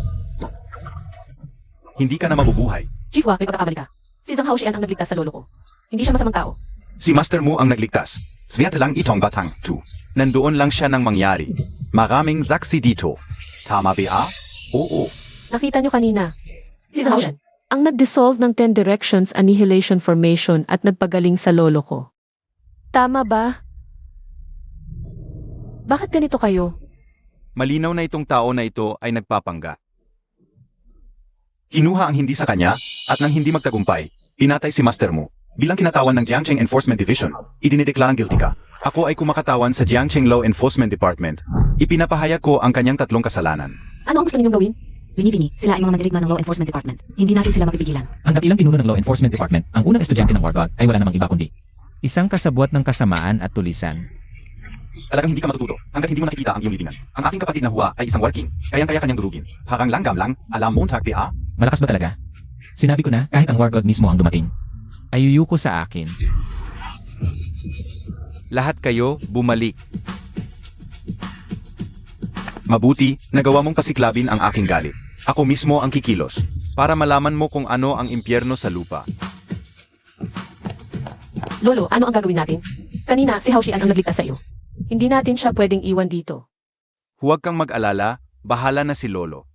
Hindi ka na mabubuhay. Chief Hua, may pagkakamali ka. Si Zhang Haotian ang nagligtas sa lolo ko. Hindi siya masamang tao. Si Master Mu ang nagligtas. Swerte lang itong batang 2. Nandoon lang siya nang mangyari. Maraming saksi dito. Tama ba? Oo. Nakita niyo kanina. Si Zhang Haotian ang nag-dissolve ng 10 Directions Annihilation Formation at nagpagaling sa lolo ko. Tama ba? Bakit ganito kayo? Malinaw na itong tao na ito ay nagpapangga. Kinuha ang hindi sa kanya, at nang hindi magtagumpay, pinatay si Master Mu. Bilang kinatawan ng Jiangcheng Enforcement Division, idinideklarang guilty ka. Ako ay kumakatawan sa Jiangcheng Law Enforcement Department. Ipinapahayag ko ang kanyang 3 kasalanan. Ano ang gusto ninyong gawin? Bini-bini, sila ay mga mandirigma ng Law Enforcement Department. Hindi natin sila mapipigilan. Ang dakilang pinuno ng Law Enforcement Department, ang unang estudyante ng War God, ay wala namang iba kundi isang kasabwat ng kasamaan at tulisan. Talagang hindi ka matututo hanggat hindi mo nakikita ang iyong libingan. Ang aking kapatid na Hua ay isang working, kayang-kaya kanyang durugin. Parang langgam lang, alam mo Montag PA? Malakas ba talaga? Sinabi ko na, kahit ang War God mismo ang dumating. Ayuyuko sa akin. Lahat kayo, bumalik. Mabuti, nagawa mong pasiklabin ang aking galit. Ako mismo ang kikilos, para malaman mo kung ano ang impyerno sa lupa. Lolo, ano ang gagawin natin? Kanina, si Haotian ang nagligtas sa iyo. Hindi natin siya pwedeng iwan dito. Huwag kang mag-alala, bahala na si Lolo.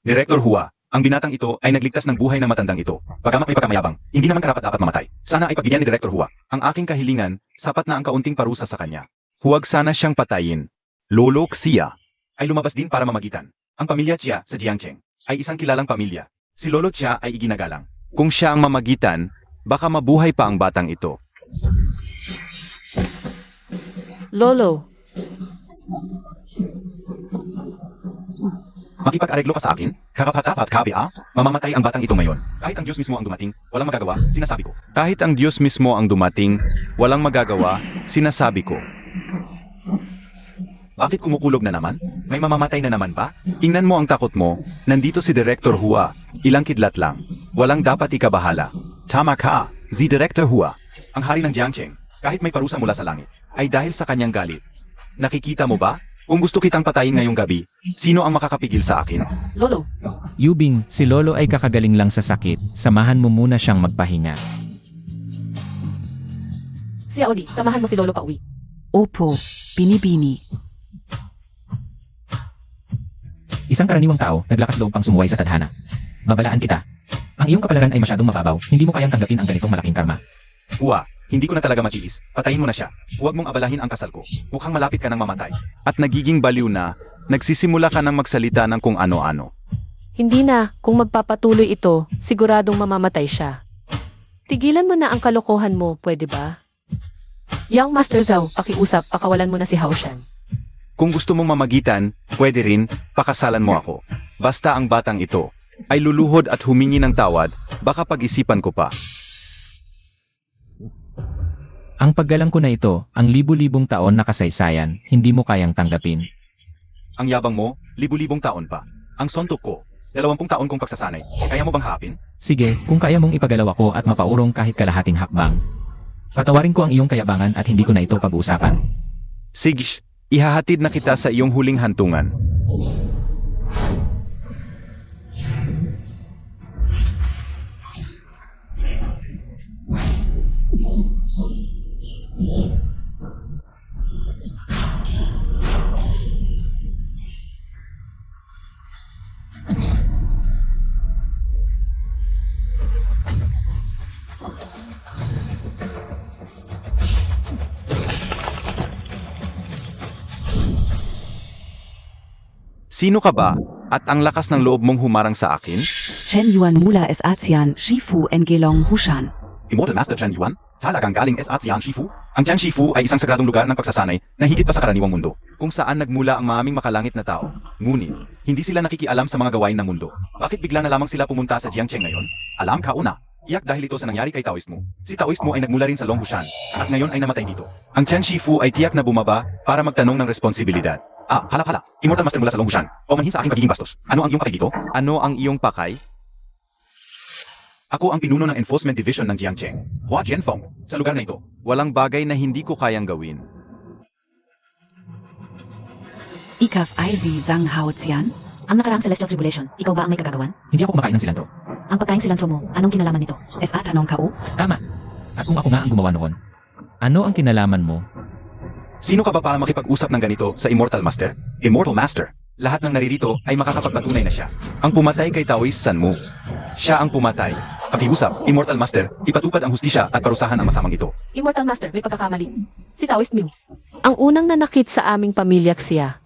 Director Hua, ang binatang ito ay nagligtas ng buhay ng matandang ito. Bagamat may pagkamayabang, hindi naman karapat-dapat mamatay. Sana ay pagbigyan ni Director Hua. Ang aking kahilingan, sapat na ang kaunting parusa sa kanya. Huwag sana siyang patayin. Lolo Xia ay lumabas din para mamagitan. Ang pamilya Chia sa Jiangcheng ay isang kilalang pamilya. Si Lolo Chia ay iginagalang. Kung siya ang mamagitan, baka mabuhay pa ang batang ito. Lolo, Makipag-areglo ka sa akin? Karapat-dapat kabi mamamatay ang batang ito ngayon. Kahit ang Diyos mismo ang dumating, walang magagawa, sinasabi ko. Kahit ang Diyos mismo ang dumating, walang magagawa, sinasabi ko. Bakit kumukulog na naman? May mamamatay na naman ba? Tingnan mo ang takot mo. Nandito si Director Hua. Ilang kidlat lang. Walang dapat ikabahala. Tama ka, si Director Hua. Ang hari ng Jiangcheng, kahit may parusa mula sa langit, ay dahil sa kanyang galit. Nakikita mo ba? Kung gusto kitang patayin ngayong gabi, sino ang makakapigil sa akin? Lolo, Yubing, si Lolo ay kakagaling lang sa sakit. Samahan mo muna siyang magpahinga. si Audi, samahan mo si Lolo pauwi. Opo, binibini. Isang karaniwang tao, naglakas loob pang sumuway sa tadhana. Babalaan kita. Ang iyong kapalaran ay masyadong mababaw, hindi mo kayang tanggapin ang ganitong malaking karma. Hua, hindi ko na talaga matiis. Patayin mo na siya. Huwag mong abalahin ang kasal ko. Mukhang malapit ka nang mamatay. At nagiging baliw na, nagsisimula ka nang magsalita ng kung ano-ano. Hindi na, kung magpapatuloy ito, siguradong mamamatay siya. Tigilan mo na ang kalokohan mo, pwede ba? Young Master Zhao, pakiusap, pakawalan mo na si Hao Shan. Kung gusto mong mamagitan, pwede rin, pakasalan mo ako. Basta ang batang ito ay luluhod at humingi ng tawad, baka pag-isipan ko pa. Ang paggalang ko na ito, ang libu-libong taon na kasaysayan, hindi mo kayang tanggapin. Ang yabang mo, libu-libong taon pa. Ang sontok ko, 20 taon kong pagsasanay. Kaya mo bang harapin? Sige, kung kaya mong ipagalaw ako at mapaurong kahit kalahating hakbang. Patawarin ko ang iyong kayabangan at hindi ko na ito pag-uusapan. Sige, ihahatid na kita sa iyong huling hantungan. Sino ka ba? At ang lakas ng loob mong humarang sa akin? Chen Yuan mula es Azian, Shifu Engelong Hushan. Immortal Master Chen Yuan? Talagang galing SATian Shifu? Ang Chen Shifu ay isang sagradong lugar ng pagsasanay na higit pa sa karaniwang mundo, kung saan nagmula ang maaming makalangit na tao. Ngunit, hindi sila nakikialam sa mga gawain ng mundo. Bakit bigla na lamang sila pumunta sa Jiangcheng ngayon? Alam ka una. Iyak dahil ito sa nangyari kay Taoismo. Si Taoismo ay nagmula rin sa Longhushan, at ngayon ay namatay dito. Ang Chen Shifu ay tiyak na bumaba para magtanong ng responsibilidad. Hala. Immortal Master mula sa Longhushan. O manhin sa aking pagiging bastos. Ano ang iyong pakay dito? Ano ang iyong pakay? Ako ang pinuno ng Enforcement Division ng Jiangcheng, Hua Jianfeng, sa lugar na ito. Walang bagay na hindi ko kayang gawin. Ikaf Aizi Zhang Haotian. Ang nakaraang Celestial Tribulation, ikaw ba ang may kagagawan? Hindi ako kumakain ng silantro. Ang pagkain silantro mo, anong kinalaman nito? Es Atanong Kao. Tama. At kung ako nga ang gumawa noon, ano ang kinalaman mo? Sino ka ba para makipag-usap ng ganito sa Immortal Master? Immortal Master? Lahat ng naririto ay makakapagpatunay na siya. Ang pumatay kay Taoist San Mu. Siya ang pumatay. Pakiusap, Immortal Master, ipatupad ang hustisya at parusahan ang masamang ito. Immortal Master, may pagkakamali. Si Taoist Mew. Ang unang nanakit sa aming pamilya siya.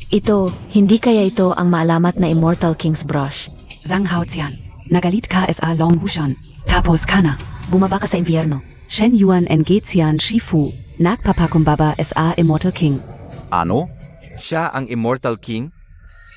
Ito, hindi kaya ito ang maalamat na Immortal King's Brush. Zhang Haotian. Nagalit ka SA Long Hushan. Tapos ka na. Bumaba ka sa impyerno. Shen Yuan Engezian Shifu. Nagpapakumbaba SA Immortal King. Ano? Siya ang Immortal King?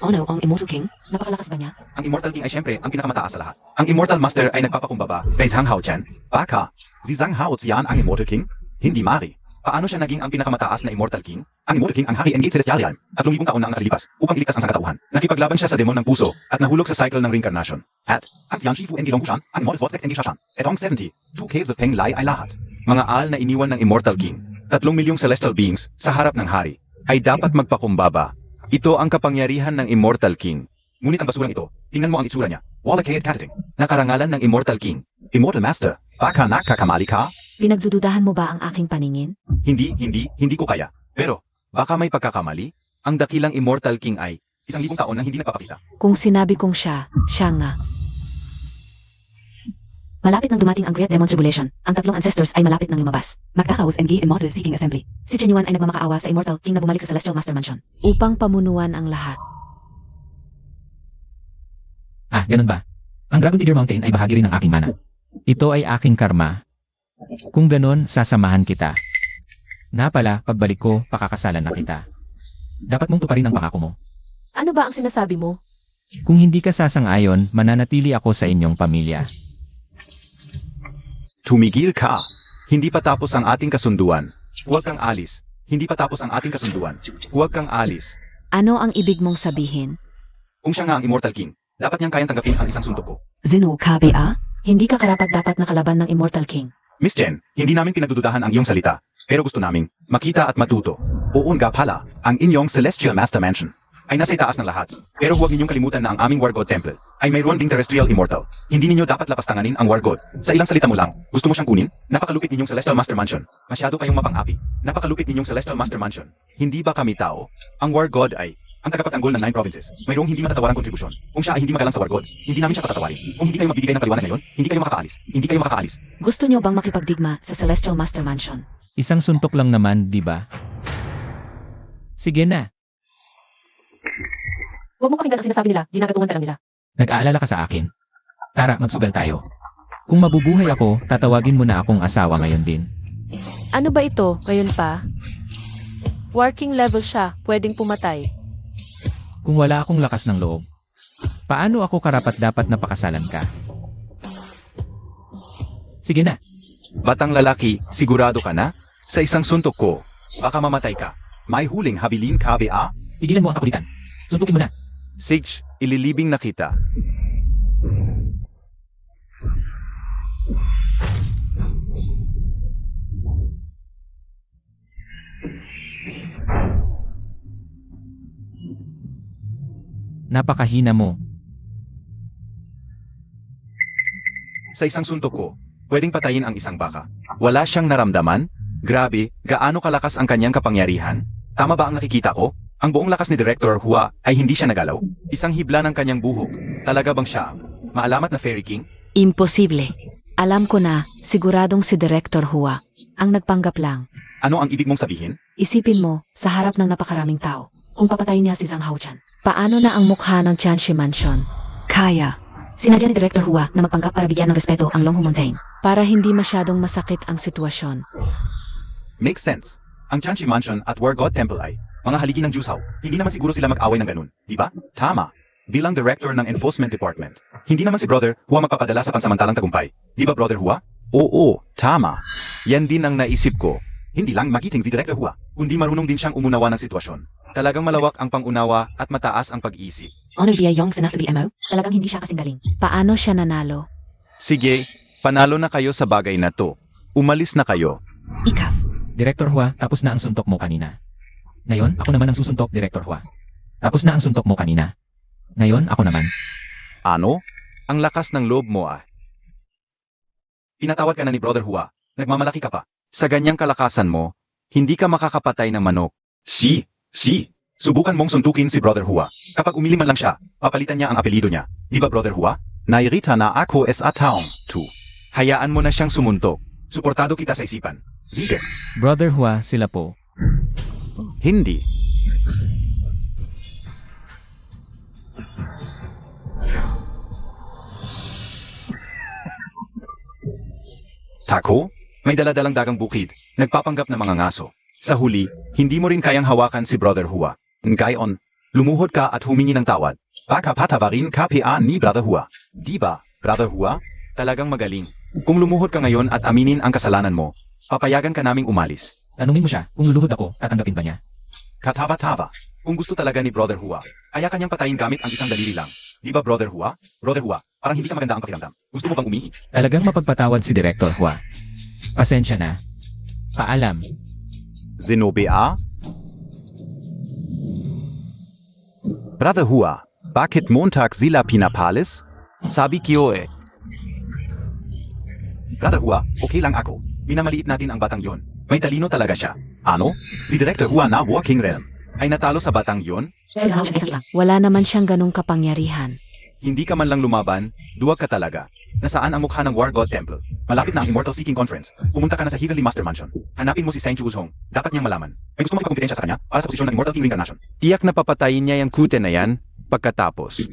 Oh no, ang Immortal King? Napakalakas ba niya? Ang Immortal King ay siyempre ang pinakamataas sa lahat. Ang Immortal Master ay nagpapakumbaba kay Zhang Haotian. Baka, si Zhang Haotian ang Immortal King? Hindi mari. Paano siya naging ang pinakamataas na Immortal King? Ang Immortal King ang Hari Engate Celestial Realm at 3,000 taon na ang nakalipas upang iligtas ang sangkatauhan. Nakipaglaban siya sa demon ng puso at nahulog sa cycle ng reincarnation. At Yang Shifu Engilong Hushan, ang Immortal Sword Sect Engishashan, etong 70, 2 caves of Peng Lai ay lahat. Mga al na iniwan ng Immortal King, 3 milyong celestial beings sa harap ng hari, ay dapat magpakumbaba. Ito ang kapangyarihan ng Immortal King. Ngunit ang basurang ito, tingnan mo ang itsura niya. Wallacade Catating, nakarangalan ng Immortal King. Immortal Master, baka nakakamali ka? Pinagdududahan mo ba ang aking paningin? Hindi ko kaya. Pero, baka may pagkakamali. Ang dakilang Immortal King ay 1,000 taon na hindi nagpapakita. Kung sinabi kong siya, siya nga. Malapit nang dumating ang Great Demon Tribulation. Ang 3 ancestors ay malapit nang lumabas. Magkakaos NG Immortal Seeking Assembly. Si Chen Yuan ay nagmamakaawa sa Immortal King na bumalik sa Celestial Master Mansion upang pamunuan ang lahat. Ganun ba? Ang Dragon Digger Mountain ay bahagi rin ng aking mana. Ito ay aking karma. Kung ganon, sasamahan kita. Na pala, pagbalik ko, pakakasalan na kita. Dapat mong tuparin ang pangako mo. Ano ba ang sinasabi mo? Kung hindi ka sasang-ayon, mananatili ako sa inyong pamilya. Tumigil ka. Hindi pa tapos ang ating kasunduan. Huwag kang alis. Hindi pa tapos ang ating kasunduan. Huwag kang alis. Ano ang ibig mong sabihin? Kung siya nga ang Immortal King, dapat niyang kayang tanggapin ang isang suntok ko. Zeno KBA? Hindi ka karapat-dapat na kalaban ng Immortal King. Miss Chen, hindi namin pinagdududahan ang iyong salita, pero gusto naming makita at matuto. Oo nga pala, ang inyong Celestial Master Mansion ay nasa itaas ng lahat. Pero huwag ninyong kalimutan na ang aming War God Temple ay mayroon ding Terrestrial Immortal. Hindi ninyo dapat lapastanganin ang War God. Sa ilang salita mo lang, gusto mo siyang kunin? Napakalupit ninyong Celestial Master Mansion. Masyado kayong mapang-api. Napakalupit ninyong Celestial Master Mansion. Hindi ba kami tao? Ang War God ay ang tagapagtanggol ng 9 provinces. Mayroong hindi matatawarang kontribusyon. Kung siya ay hindi magalang sa War God, hindi namin siya patatawarin. Kung hindi kayo magbibigay ng paliwanag ngayon, hindi kayo makakaalis. Hindi kayo makakaalis. Gusto niyo bang makipagdigma sa Celestial Master Mansion? Isang suntok lang naman, di ba? Sige na. Huwag mo pakinggan ang sinasabi nila, ginagatungan ka lang nila. Nag-aalala ka sa akin. Tara, magsugal tayo. Kung mabubuhay ako, tatawagin mo na akong asawa ngayon din. Ano ba ito, ngayon pa? Working level siya, pwedeng pumatay. Kung wala akong lakas ng loob, paano ako karapat-dapat na pakasalan ka? Sige na. Batang lalaki, sigurado ka na? Sa isang suntok ko, baka mamatay ka. May huling habilin ka ba? Tigilan mo ang kakulitan. Suntukin mo na. Sige, ililibing na kita. Napakahina mo. Sa isang suntok ko, pwedeng patayin ang isang baka. Wala siyang naramdaman? Grabe, gaano kalakas ang kanyang kapangyarihan? Tama ba ang nakikita ko? Ang buong lakas ni Director Hua ay hindi siya nagalaw? Isang hibla ng kanyang buhok. Talaga bang siya ang maalamat na Fairy King? Imposible. Alam ko na, siguradong si Director Hua. Ang nagpanggap lang. Ano ang ibig mong sabihin? Isipin mo, sa harap ng napakaraming tao, kung papatayin niya si Zhang Haotian. Paano na ang mukha ng Tianxi Mansion? Kaya. Sinadya ni Director Hua na magpanggap para bigyan ng respeto ang Longhu Mountain. Para hindi masyadong masakit ang sitwasyon. Makes sense. Ang Tianxi Mansion at War God Temple ay mga haligi ng Jusaw. Hindi naman siguro sila mag-away ng ganun, di ba? Tama. Bilang director ng Enforcement Department, hindi naman si Brother Hua magpapadala sa pansamantalang tagumpay. Di ba, Brother Hua? Oo, tama. Yan din ang naisip ko. Hindi lang magiting si Director Hua, kundi marunong din siyang umunawa ng sitwasyon. Talagang malawak ang pangunawa at mataas ang pag-iisip. Ano biya yung sinasabi mo? Talagang hindi siya kasing galing. Paano siya nanalo? Sige, panalo na kayo sa bagay na to. Umalis na kayo. Ikaw. Director Hua, tapos na ang suntok mo kanina. Ngayon, ako naman ang susuntok, Director Hua. Tapos na ang suntok mo kanina. Ngayon, ako naman. Ano? Ang lakas ng loob mo ah. Pinatawad ka na ni Brother Hua. Nagmamalaki ka pa. Sa ganyang kalakasan mo, hindi ka makakapatay ng manok. Si. Subukan mong suntukin si Brother Hua. Kapag umili man lang siya, papalitan niya ang apelido niya. Di ba, Brother Hua? Nairita na ako sa taong. 2. Hayaan mo na siyang sumuntok. Suportado kita sa isipan. Sige. Brother Hua, sila po. Hindi. Tako? May daladalang dagang bukid, nagpapanggap na mga ngaso. Sa huli, hindi mo rin kayang hawakan si Brother Hua. Ngayon, lumuhod ka at humingi ng tawad. Baka patawarin ka pa ni Brother Hua. Di ba, Brother Hua? Talagang magaling. Kung lumuhod ka ngayon at aminin ang kasalanan mo, papayagan ka naming umalis. Tanungin mo siya, kung luluhod ako, tatanggapin ba niya? Katava-tava. Kung gusto talaga ni Brother Hua, kaya kanyang patayin gamit ang isang daliri lang. Di ba, Brother Hua? Brother Hua, parang hindi ka maganda ang pakiramdam. Gusto mo bang umihi? Talagang mapagpatawad si Director Hua. Pasensya na. Paalam. Zenobia? Brother Hua, bakit Montag sila pinapalis? Sabi ko eh. Brother Hua, okay lang ako. Minamaliit natin ang batang yon. May talino talaga siya. Ano? Si Director Hua na Walking Realm ay natalo sa batang yon? Wala naman siyang ganong kapangyarihan. Hindi ka man lang lumaban, duwag ka talaga. Nasaan ang mukha ng War God Temple? Malapit na ang Immortal Seeking Conference. Pumunta ka na sa Heavenly Master Mansion. Hanapin mo si Saint Chuzhong. Dapat niyang malaman. May gusto makipagkompetensya sa kanya para sa posisyon ng Immortal King Reincarnation. Tiyak na papatayin niya yung kute na yan pagkatapos.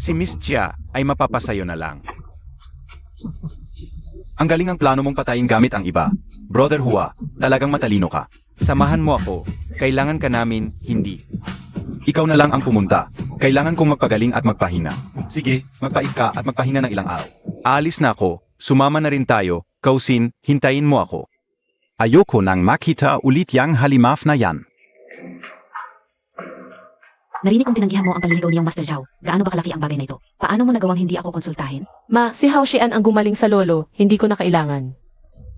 Si Miss Chia ay mapapasayo na lang. Ang galing ang plano mong patayin gamit ang iba. Brother Hua, talagang matalino ka. Samahan mo ako. Kailangan ka namin, hindi. Ikaw na lang ang pumunta. Kailangan kong magpagaling at magpahinga. Sige, magpaik ka at magpahinga ng ilang araw. Aalis na ako. Sumama na rin tayo. Kausin, hintayin mo ako. Ayoko nang makita ulit yang halimaf na yan. Narinig kong tinanggihan mo ang panliligaw niyang Master Zhao. Gaano ba kalaki ang bagay na ito? Paano mo nagawang hindi ako konsultahin? Ma, si Hao Xian ang gumaling sa lolo, hindi ko na kailangan.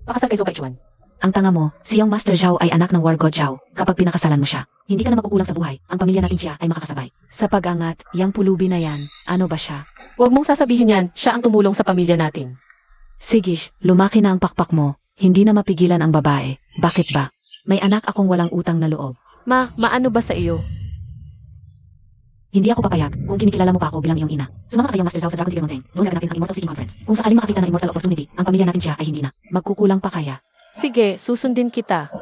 Pakasal kay Zhou Baichuan. Ang tanga mo, siyang Master Zhao ay anak ng War God Zhao. Kapag pinakasalan mo siya, hindi ka na makukulang sa buhay. Ang pamilya natin siya ay makakasabay. Sa pag-angat, yang pulubi na yan, ano ba siya? Huwag mong sasabihin yan, siya ang tumulong sa pamilya natin. Sige, lumaki na ang pakpak mo. Hindi na mapigilan ang babae. Bakit ba? May anak akong walang utang na loob. Ma, maano ba sa iyo? Hindi ako papayag kung kinikilala mo pa ako bilang iyong ina. Sumama ka kayong Master Zhao sa Dragon City Mountain. Doon gaganapin ang Immortal Seeking Conference. Kung sakaling makakita ng immortal opportunity, ang pamilya natin siya ay hindi na. Magkukulang pa kaya. Sige, susundin kita.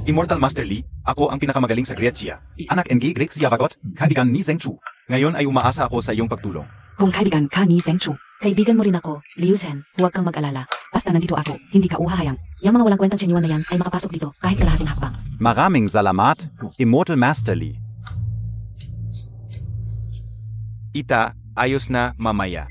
Immortal Master Li, ako ang pinakamagaling sa Great Xia. Anak NG Great Xia Vagot, kaibigan ni Zheng Chu. Ngayon ay umaasa ako sa iyong pagtulong. Kung kaibigan ka ni Zheng Chu, kaibigan mo rin ako, Liu Zhen, huwag kang mag-alala. Basta nandito ako, hindi ka uhahayang. Yang mga walang kwentang Chenyuan na yan ay makapasok dito kahit kalahating hakbang. Maraming salamat, Immortal Master Li. Ita, ayos na mamaya.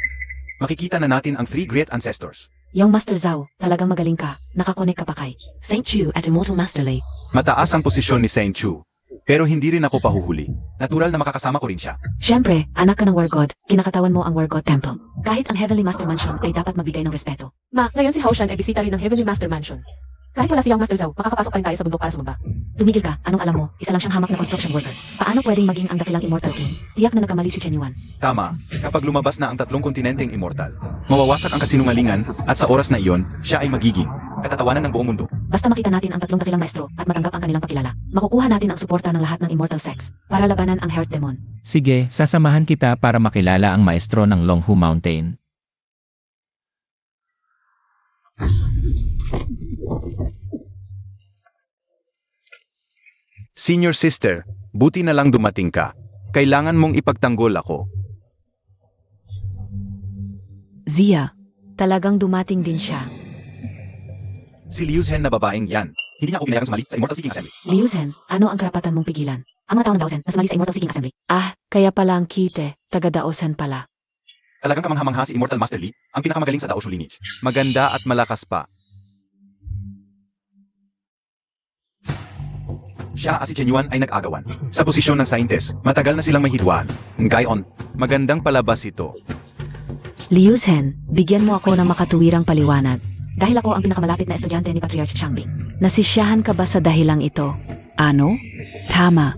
Makikita na natin ang 3 great ancestors. Yang Master Zhao, talagang magaling ka. Nakakonek ka pa kay Saint Chu at Immortal Master Li. Mataas ang posisyon ni Saint Chu. Pero hindi rin ako pahuhuli. Natural na makakasama ko rin siya. Siyempre, anak ka ng War God, kinakatawan mo ang War God Temple. Kahit ang Heavenly Master Mansion ay dapat magbigay ng respeto. Ma, ngayon si Hao Xian ay bisita rin ng Heavenly Master Mansion. Kahit wala siyang Master Zhao, makakapasok pa rin tayo sa bundok para sumamba. Tumigil ka, anong alam mo? Isa lang siyang hamak na construction worker. Paano pwedeng maging ang dakilang Immortal King? Tiyak na nagkamali si Chenyuan. Tama, kapag lumabas na ang 3 kontinenteng immortal, mawawasak ang kasinungalingan at sa oras na iyon, siya ay magiging katatawanan ng buong mundo. Basta makita natin ang 3 dakilang maestro at matanggap ang kanilang pagkilala, makukuha natin ang suporta ng lahat ng Immortal Sex para labanan ang Heart Demon. Sige, sasamahan kita para makilala ang maestro ng Longhu Mountain. Senior sister, buti na lang dumating ka. Kailangan mong ipagtanggol ako. Zia, Talagang dumating din siya. Si Liu Zhen na babaeng yan. Hindi niya ako pinayagang sumali sa Immortal Seeking Assembly. Liu Zhen, ano ang karapatan mong pigilan? Ang mga tao ng Daosen na sumali sa Immortal Seeking Assembly. Ah, kaya pala ang kite, taga Daosen pala. Talagang kamangha-mangha si Immortal Master Li, ang pinakamagaling sa Daoshu lineage. Maganda at malakas pa. Siya at si Chenyuan ay nag-agawan. Sa posisyon ng scientist, matagal na silang may hidwaan. Ngayon, magandang palabas ito. Liu Zhen, bigyan mo ako ng makatuwirang paliwanag. Dahil ako ang pinakamalapit na estudyante ni Patriarch Shangbing. Nasisiyahan ka ba sa dahilang ito? ano? Tama.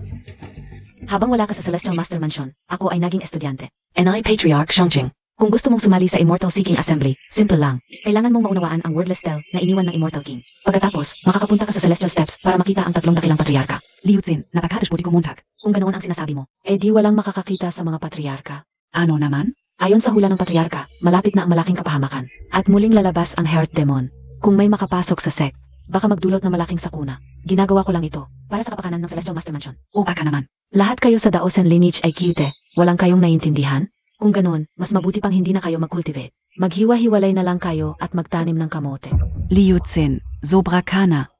Habang wala ka sa Celestial Master Mansion, ako ay naging estudyante. And I Patriarch Shangqing. Kung gusto mong sumali sa Immortal Seeking Assembly, simple lang. Kailangan mong maunawaan ang wordless spell na iniwan ng Immortal King. Pagkatapos, makakapunta ka sa Celestial Steps para makita ang 3 dakilang patriarka. Liu Zin, napakadisputi ko muntag. Kung ganoon ang sinasabi mo, eh di walang makakakita sa mga patriarka. Ano naman? Ayon sa hula ng patriarka, malapit na ang malaking kapahamakan. At muling lalabas ang Heart Demon. Kung may makapasok sa sect, baka magdulot ng malaking sakuna. Ginagawa ko lang ito para sa kapakanan ng Celestial Master Mansion. O baka naman. Lahat kayo sa Daosen lineage ay cute. Walang kayong naiintindihan? Kung ganoon, mas mabuti pang hindi na kayo mag-cultivate. Maghiwa-hiwalay na lang kayo at magtanim ng kamote. Liu Zin, sobra kana.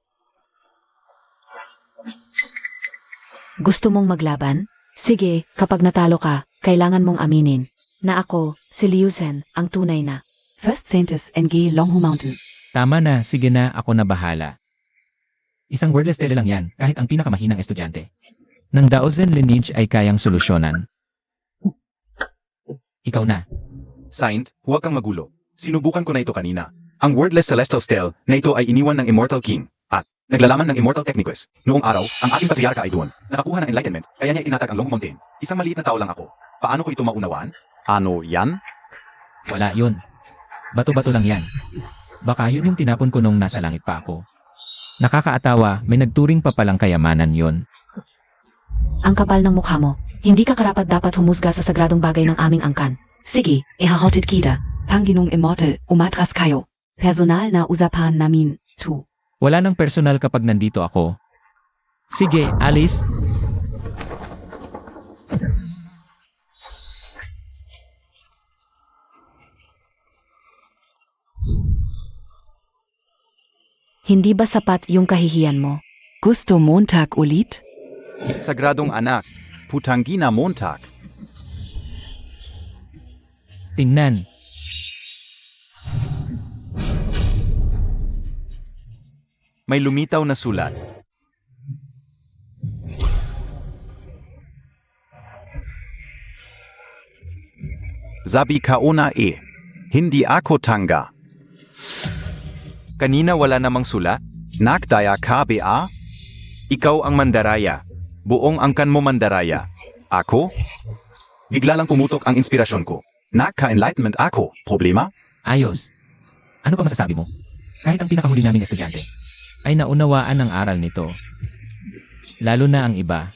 Gusto mong maglaban? Sige, kapag natalo ka, kailangan mong aminin na ako, si Liu Zhen, ang tunay na. First Saintus NG Longhu Mountain. Tama na, sige na, ako na bahala. Isang wordless tele lang yan, kahit ang pinakamahinang estudyante. Ng Daosen lineage ay kayang solusyonan. Ikaw na. Saint, huwag kang magulo. Sinubukan ko na ito kanina. Ang wordless celestial spell na ito ay iniwan ng Immortal King. At, naglalaman ng Immortal Technicus. Noong araw, ang aking patriarka ay doon. Nakakuha ng enlightenment, kaya niya itinatag ang Longhu Mountain. Isang maliit na tao lang ako. Paano ko ito maunawaan? Ano yan? Wala yun. Bato-bato lang yan. Baka yun yung tinapon ko nung nasa langit pa ako. Nakakaatawa, may nagturing pa palang kayamanan yun. Ang kapal ng mukha mo. Hindi ka karapat dapat humusga sa sagradong bagay ng aming angkan. Sige, ihahatid kita. Panginong Immortal, umatras kayo. Personal na usapan namin, tu. Wala nang personal kapag nandito ako. Sige, Alice. Hindi ba sapat yung kahihiyan mo? Gusto Montag ulit? Sagradong anak, Putangina Montag. Tingnan. May lumitaw na sulat. Zabi kauna hindi ako tanga. Kanina wala namang sulat? Nakdaya ka ba? Ikaw ang mandaraya. Buong angkan mo mandaraya. Ako? Bigla lang pumutok ang inspirasyon ko. Naka-enlightenment ako. Problema? Ayos. Ano pa masasabi mo? Kahit ang pinakahuli naming estudyante ay naunawaan ang aral nito. Lalo na ang iba.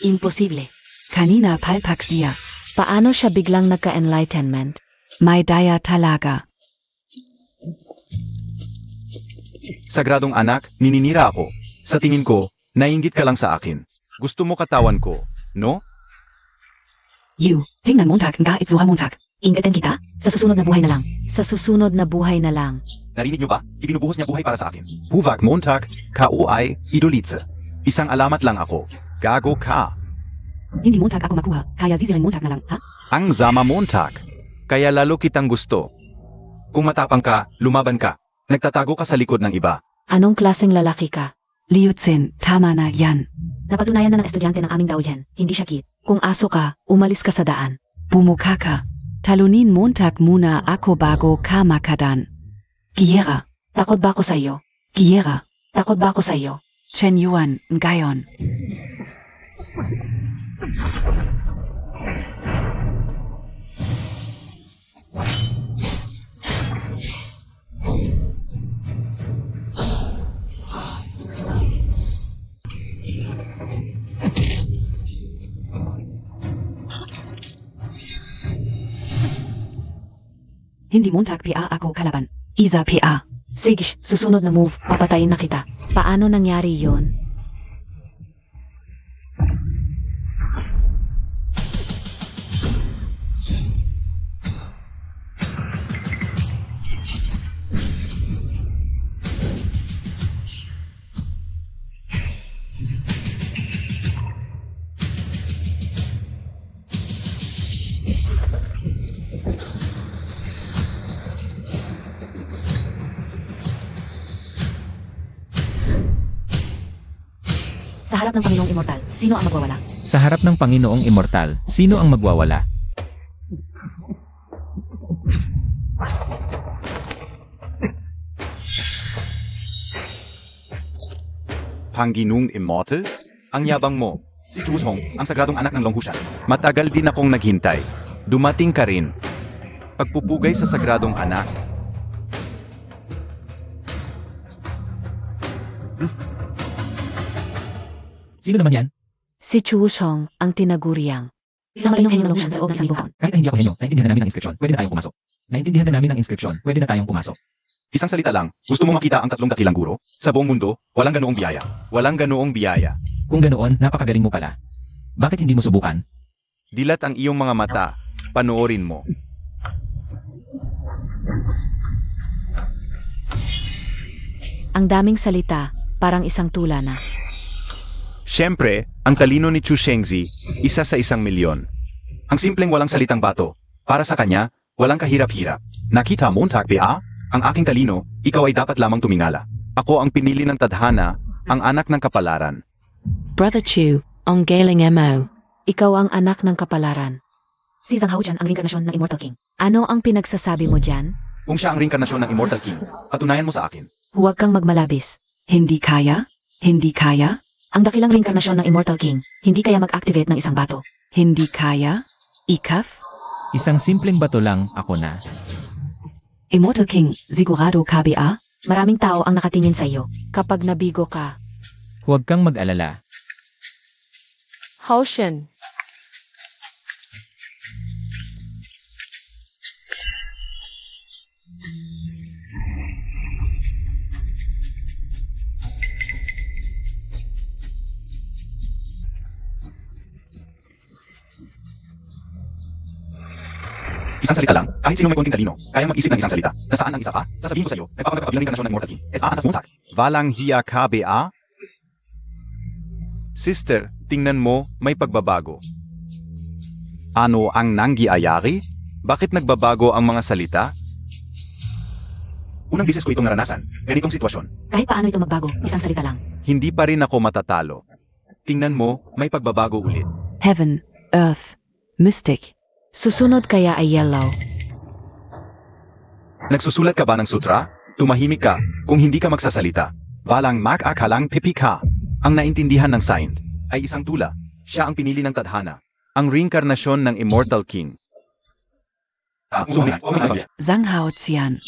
Imposible. Kanina palpak siya. Paano siya biglang nagka-enlightenment? May daya talaga. Sagradong anak, nininira ako. Sa tingin ko, nainggit ka lang sa akin. Gusto mo katawan ko, no? You, tingnan Montag nga itsuha Montag. Ingatan kita? Sa susunod na buhay na lang. Sa susunod na buhay na lang. Narinig niyo ba? Ibinubuhos niya buhay para sa akin. Huvak Montag, kauay, idolitze. Isang alamat lang ako. Gago ka. Hindi Montag ako makuha, kaya zisirin Montag na lang, ha? Ang Zama Montag. Kaya lalo kitang gusto. Kung matapang ka, lumaban ka. Nagtatago ka sa likod ng iba. Anong klaseng lalaki ka? Liutzin, tama na yan. Napatunayan na ng estudyante ng aming daw yan. Hindi siya kid. Kung aso ka, umalis ka sa daan. Bumuka ka. Talunin Montag muna ako bago ka makadan. Giera, Takot ba ako sa iyo? Giera, Takot ba ako sa iyo? Chen Yuan, Ngayon. Hindi Montag PA ako kalaban. Isa PA. Sige, susunod na move, papatayin na kita. Paano nangyari yon? Sa harap ng Panginoong Immortal, sino ang magwawala? Sa harap ng Panginoong Immortal, sino ang magwawala? Panginoong Immortal? Ang yabang mo. Si Chusong, ang sagradong anak ng Longhushan. Matagal din akong naghintay. Dumating ka rin. Pagpupugay sa sagradong anak. Sino naman yan? Si Chu Shong, ang tinaguriang. Ang matinong henyo ng sa loob ng sanlibutan. Kahit na hindi ako henyo, naintindihan na namin ang inscription, pwede na tayong pumasok. Naintindihan na namin ang inscription, pwede na tayong pumasok. Isang salita lang, gusto mo makita ang tatlong dakilang guro? Sa buong mundo, walang ganoong biyaya. Walang ganoong biyaya. Kung ganoon, napakagaling mo pala. Bakit hindi mo subukan? Dilat ang iyong mga mata. Panoorin mo. Ang daming salita, parang isang tula na. Siyempre, ang talino ni Chu Shengzi, isa sa 1,000,000. Ang simpleng walang salitang bato. Para sa kanya, walang kahirap-hirap. Nakita Montag ba? Ang aking talino, ikaw ay dapat lamang tumingala. Ako ang pinili ng tadhana, ang anak ng kapalaran. Brother Chu, ang galing mo. Ikaw ang anak ng kapalaran. Si Zhang Haojian ang reinkarnasyon ng Immortal King. Ano ang pinagsasabi mo dyan? Kung siya ang reinkarnasyon ng Immortal King, patunayan mo sa akin. Huwag kang magmalabis. Hindi kaya? Hindi kaya? Ang dakilang reinkarnasyon ng Immortal King, hindi kaya mag-activate ng isang bato. Hindi kaya? Ikaf? Isang simpleng bato lang, ako na. Immortal King, sigurado ka ba? Maraming tao ang nakatingin sa iyo. Kapag nabigo ka. Huwag kang mag-alala. Haoshen. Isang salita lang, kahit sino may konting talino, kayang mag-isip ng isang salita. Nasaan ang isa pa? Sasabihin ko sa iyo, nagpapanggap kabilang reinkarnasyon ng Immortal King. S.A. Anas Montag. Walang hiya ka, B.A.? Sister, tingnan mo, may pagbabago. Ano ang nangyayari? Bakit nagbabago ang mga salita? Unang bisis ko itong naranasan, ganitong sitwasyon. Kahit paano ito magbago, isang salita lang. Hindi pa rin ako matatalo. Tingnan mo, may pagbabago ulit. Heaven, Earth, Mystic. Susunod kaya ay yellow. Nagsusulat ka ba ng sutra? Tumahimik ka kung hindi ka magsasalita. Walang mag-akalang pipi ka. Ang naintindihan ng saint ay isang tula. Siya ang pinili ng tadhana. Ang reinkarnasyon ng Immortal King. Zanghao Xian.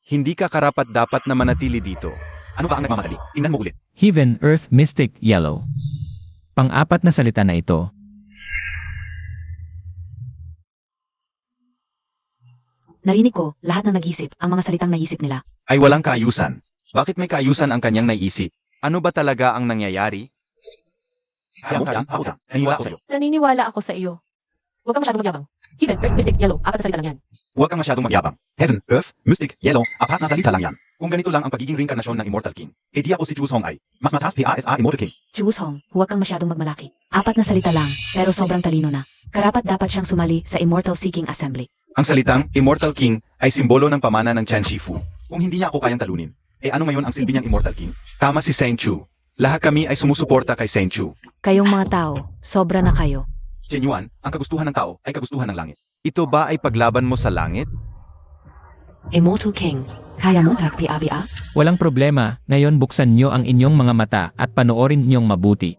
Hindi ka karapat dapat na manatili dito. Ano ba ang nagmamadali? Tingnan mo ulit. Heaven, Earth, Mystic, Yellow. Pang-apat na salita na ito. Narinig ko, lahat ng nag-isip, ang mga salitang naisip nila. Ay walang kaayusan. Bakit may kaayusan ang kanyang naiisip? Ano ba talaga ang nangyayari? Naniniwala ako sa iyo. Huwag kang masyadong magyabang. Heaven, Earth, Mystic, Yellow. Apat na salita lang yan. Huwag kang masyadong magyabang. Heaven, Earth, Mystic, Yellow, apat na salita lang yan. Kung ganito lang ang pagiging reinkarnasyon ng Immortal King, edi ako si Chus Hong ay, mas matas PASA Immortal King. Chus Hong, huwag kang masyadong magmalaki. Apat na salita lang, pero sobrang talino na. Karapat dapat siyang sumali sa Immortal Seeking Assembly. Ang salitang Immortal King ay simbolo ng pamana ng Chen Shifu. Kung hindi niya ako kayang talunin, ano ngayon ang silbi niyang Immortal King? Tama si Saint Chu. Lahat kami ay sumusuporta kay Saint Chu. Kayong mga tao, sobra na kayo. Chen Yuan, ang kagustuhan ng tao ay kagustuhan ng langit. Ito ba ay paglaban mo sa langit? Immortal King. Kaya Montag PABA? Walang problema, ngayon buksan nyo ang inyong mga mata at panoorin nyong mabuti.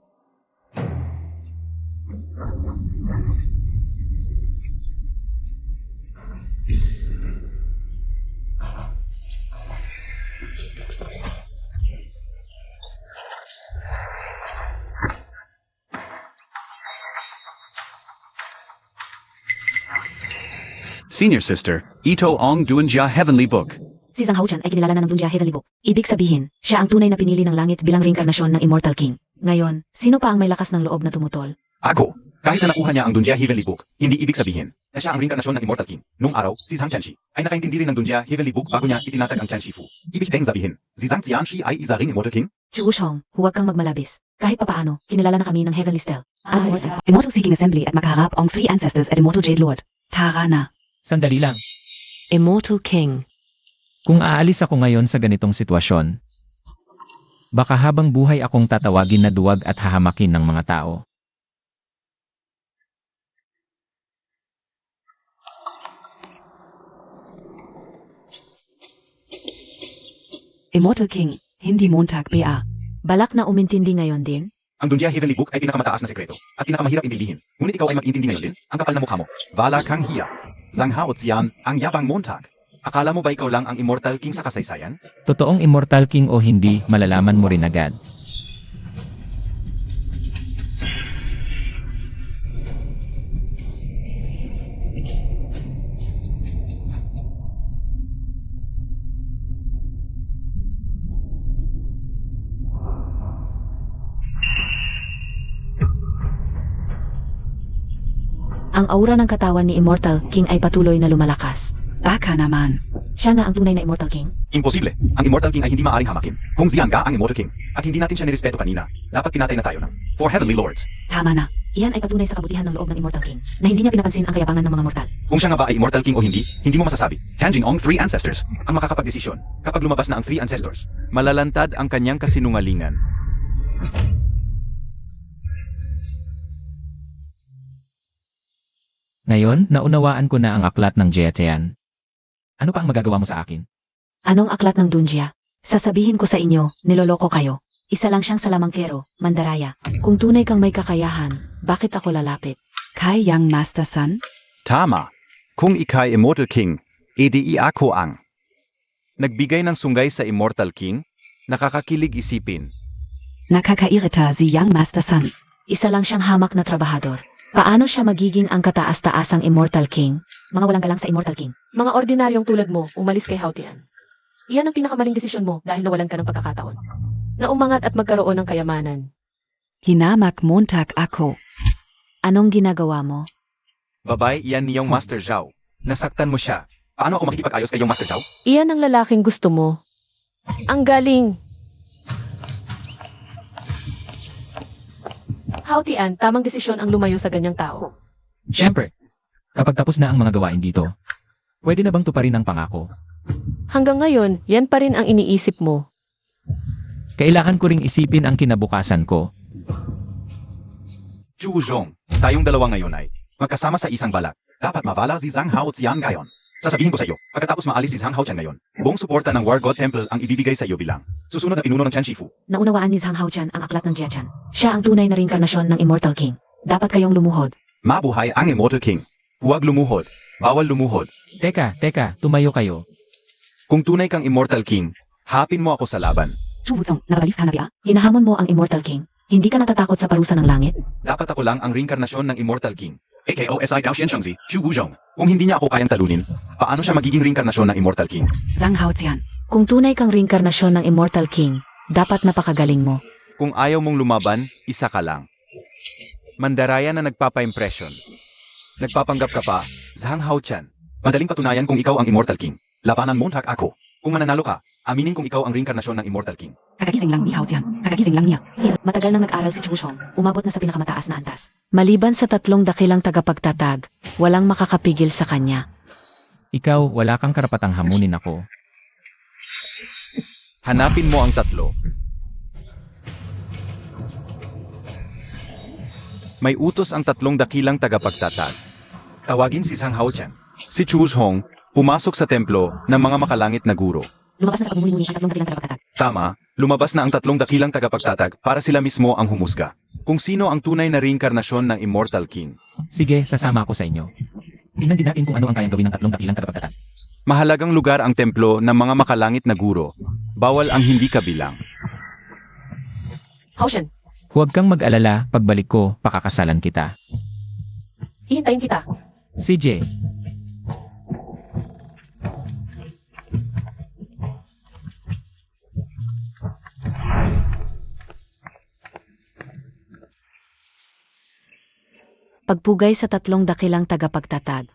Senior Sister, Ito Ong Duanjia Heavenly Book. Si Zhang Haochan ay kinilala na ng Dunjia Heavenly Book. Ibig sabihin, siya ang tunay na pinili ng langit bilang reinkarnasyon ng Immortal King. Ngayon, sino pa ang may lakas ng loob na tumutol? Ako, kahit na nakuha niya ang Dunjia Heavenly Book, hindi ibig sabihin na siya ang reinkarnasyon ng Immortal King. Nung araw, si Zhang Chenshi ay nakaintindi rin ng Dunjia Heavenly Book bago niya itinatag ang Chen Shifu. Ibig ding sabihin, si Zhang Xianshi ay isa ring Immortal King? Chus Hong, huwag kang magmalabis. Kahit papaano, kinilala na kami ng Heavenly Stele. Immortal Seeking Assembly at makaharap ang Three Ancestors at Immortal Jade Lord. Tarana. Sandali lang. Immortal King. Kung aalis ako ngayon sa ganitong sitwasyon, baka habang buhay akong tatawagin na duwag at hahamakin ng mga tao. Immortal King. Hindi Montag BA. Balak na umintindi ngayon din? Ang Dunjia Heavenly Book ay pinakamataas na sekreto at pinakamahirap intindihin. Ngunit ikaw ay mag-intindi ngayon din, ang kapal na mukha mo. Wala kang hiya. Zhang Hao Xian, ang yabang Montag. Akala mo ba ikaw lang ang Immortal King sa kasaysayan? Totoong Immortal King o hindi, malalaman mo rin agad. Ang aura ng katawan ni Immortal King ay patuloy na lumalakas. Baka naman. Siya nga ang tunay na Immortal King. Imposible. Ang Immortal King ay hindi maaaring hamakin. Kung Xian Ga ang Immortal King, at hindi natin siya nirespeto kanina, dapat pinatay na tayo ng Four Heavenly Lords. Tama na. Iyan ay patunay sa kabutihan ng loob ng Immortal King, na hindi niya pinapansin ang kayabangan ng mga mortal. Kung siya nga ba ay Immortal King o hindi mo masasabi. Tanjing Ong Three Ancestors ang makakapagdesisyon kapag lumabas na ang Three Ancestors. Malalantad ang kanyang kasinungalingan. Ngayon, naunawaan ko na ang aklat ng Jietean. Ano pa ang magagawa mo sa akin? Anong aklat ng Dunjia? Sasabihin ko sa inyo, niloloko kayo. Isa lang siyang salamangkero, mandaraya. Kung tunay kang may kakayahan, bakit ako lalapit? Kai Yang Master Sun. Tama. Kung ikay Immortal King, edi ako ang nagbigay ng sunggay sa Immortal King, nakakakilig isipin. Nakakairita si Young Master Sun. Isa lang siyang hamak na trabahador. Paano siya magiging ang kataas-taasang Immortal King? Mga walang galang sa Immortal King. Mga ordinaryong tulad mo, umalis kay Hautian. Iyan ang pinakamaling desisyon mo dahil nawalan ka ng pagkakataon. Na umangat at magkaroon ng kayamanan. Hinamak Montag ako. Anong ginagawa mo? Babay, iyan niyong Master Zhao. Nasaktan mo siya. Paano ako makikipag-ayos kay iyong Master Zhao? Iyan ang lalaking gusto mo. Ang galing! Haotian, tamang desisyon ang lumayo sa ganyang tao. Siyempre, kapag tapos na ang mga gawain dito, pwede na bang tuparin ang pangako? Hanggang ngayon, yan pa rin ang iniisip mo. Kailangan ko ring isipin ang kinabukasan ko. Chu Zhong, tayong dalawa ngayon ay magkasama sa isang balak. Dapat mabala si Zhang Haotian ngayon. Sasabihin ko sa iyo, pagkatapos maalis si Zhang Haotian ngayon, buong suporta ng War God Temple ang ibibigay sa iyo bilang susunod na pinuno ng Chen Shifu. Naunawaan ni Zhang Haotian ang aklat ng Jiachan. Siya ang tunay na reinkarnasyon ng Immortal King. Dapat kayong lumuhod. Mabuhay ang Immortal King. Huwag lumuhod. Bawal lumuhod. Teka, tumayo kayo. Kung tunay kang Immortal King, hapin mo ako sa laban. Chu Wuzong, nabalik ka na ba? Hinahamon mo ang Immortal King. Hindi ka natatakot sa parusa ng langit? Dapat ako lang ang reinkarnasyon ng Immortal King. AKOSI Gao Xianshengzi, Chu Wuzhong. Kung hindi niya ako kayang talunin, paano siya magiging reinkarnasyon ng Immortal King? Zhang Haotian. Kung tunay kang reinkarnasyon ng Immortal King, dapat napakagaling mo. Kung ayaw mong lumaban, isa ka lang. Mandaraya na nagpapa-impression. Nagpapanggap ka pa, Zhang Haotian. Madaling patunayan kung ikaw ang Immortal King. Labanan mo tak ako. Kung mananalo ka, aminin kung ikaw ang reinkarnasyon ng Immortal King. Kakagising lang ni Haotian. Kakagising lang niya. Matagal nang nag-aral si Chu Shong. Umabot na sa pinakamataas na antas. Maliban sa 3 dakilang tagapagtatag, walang makakapigil sa kanya. Ikaw, wala kang karapatang hamunin ako. Hanapin mo ang 3. May utos ang 3 dakilang tagapagtatag. Tawagin si Zhang Haotian. Si Chu Zhong, pumasok sa templo ng mga makalangit na guro. Lumabas na sa pagmumuni-muni ang 3 dakilang tagapagtatag. Tama, lumabas na ang 3 dakilang tagapagtatag para sila mismo ang humusga. Kung sino ang tunay na reinkarnasyon ng Immortal King. Sige, sasama ako sa inyo. Tingnan din natin kung ano ang kayang gawin ng 3 dakilang tagapagtatag. Mahalagang lugar ang templo ng mga makalangit na guro. Bawal ang hindi kabilang. Haotian, Huwag kang mag-alala, pagbalik ko, pakakasalan kita. hihintayin kita. CJ, Pagpugay sa 3 dakilang tagapagtatag.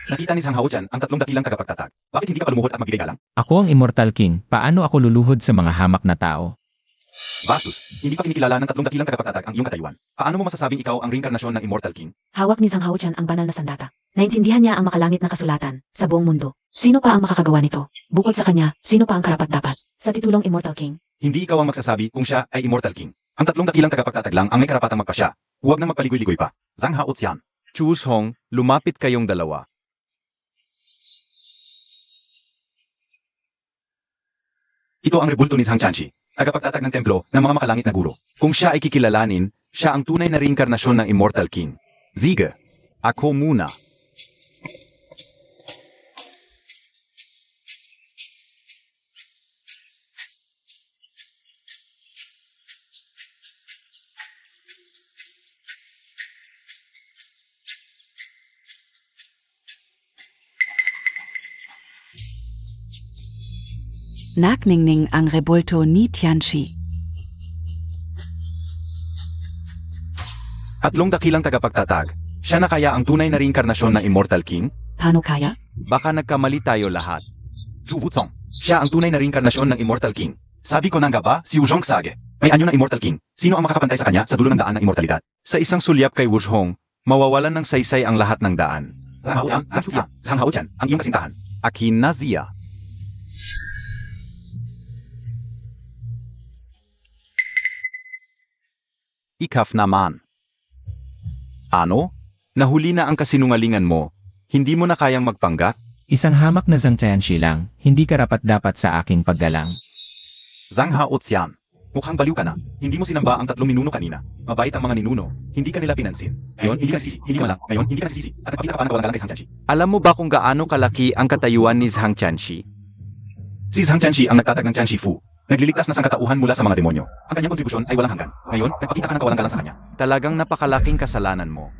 Nakita ni Zhang Haotian ang 3 dakilang tagapagtatag. Bakit hindi ka palumuhod at magbigay galang? ako ang Immortal King, paano ako luluhod sa mga hamak na tao? Bastos, hindi pa kinikilala ng 3 dakilang tagapagtatag ang iyong katayuan. Paano mo masasabing ikaw ang reinkarnasyon ng Immortal King? Hawak ni Zhang Haotian ang banal na sandata. Naintindihan niya ang makalangit na kasulatan sa buong mundo. Sino pa ang makakagawa nito? Bukod sa kanya, sino pa ang karapat-dapat? Sa titulong Immortal King. Hindi ikaw ang magsasabi kung siya ay Immortal King. Ang 3 dakilang tagapagtatag lang ang may karapatang magpasya. Huwag nang magpaligoy-ligoy pa. Zhang Haotian. Chu Zhong, lumapit kayong dalawa. Ito ang rebulto ni Zhang Chanchi, tagapagtatag ng templo ng mga makalangit na guro. Kung siya ay kikilalanin, siya ang tunay na reinkarnasyon ng Immortal King. Sige, ako muna. Nakningning ang rebulto ni Tianchi. 3 dakilang tagapagtatag. Siya na kaya ang tunay na reinkarnasyon ng Immortal King? Paano kaya? Baka nagkamali tayo lahat. Zhu Wuzong, siya ang tunay na reinkarnasyon ng Immortal King. Sabi ko na nga ba, si Wuzhong Sage. May anyo ng Immortal King. Sino ang makakapantay sa kanya sa dulo ng daan ng immortalidad? Sa isang sulyap kay Wuzhong, mawawalan ng saysay ang lahat ng daan. Zhang Haotian, ang iyong kasintahan. Akin na Zia. Ikaf naman. Ano? Nahuli na ang kasinungalingan mo. Hindi mo na kayang magpanggap? Isang hamak na Zhang Tianchi lang, hindi karapat-dapat sa aking paggalang. Zhang Haotian. Mukhang baliw ka na. Hindi mo sinamba ang 3 ninuno kanina. Mabait ang mga ninuno. Hindi ka nila pinansin. Ngayon, hindi ka nasisi. Hindi man lang. Ngayon, hindi ka nasisi. At nagpakita ka pa ng kawalang galang kay Zhang Tianchi. Alam mo ba kung gaano kalaki ang katayuan ni Zhang Tianchi? Si Zhang Tianchi ang nagtatag ng Chen Shifu. Nagliligtas na sangkatauhan mula sa mga demonyo. Ang kanyang kontribusyon ay walang hanggan. Ngayon, nagpakita ka ng kawalang galang sa kanya. Talagang napakalaking kasalanan mo.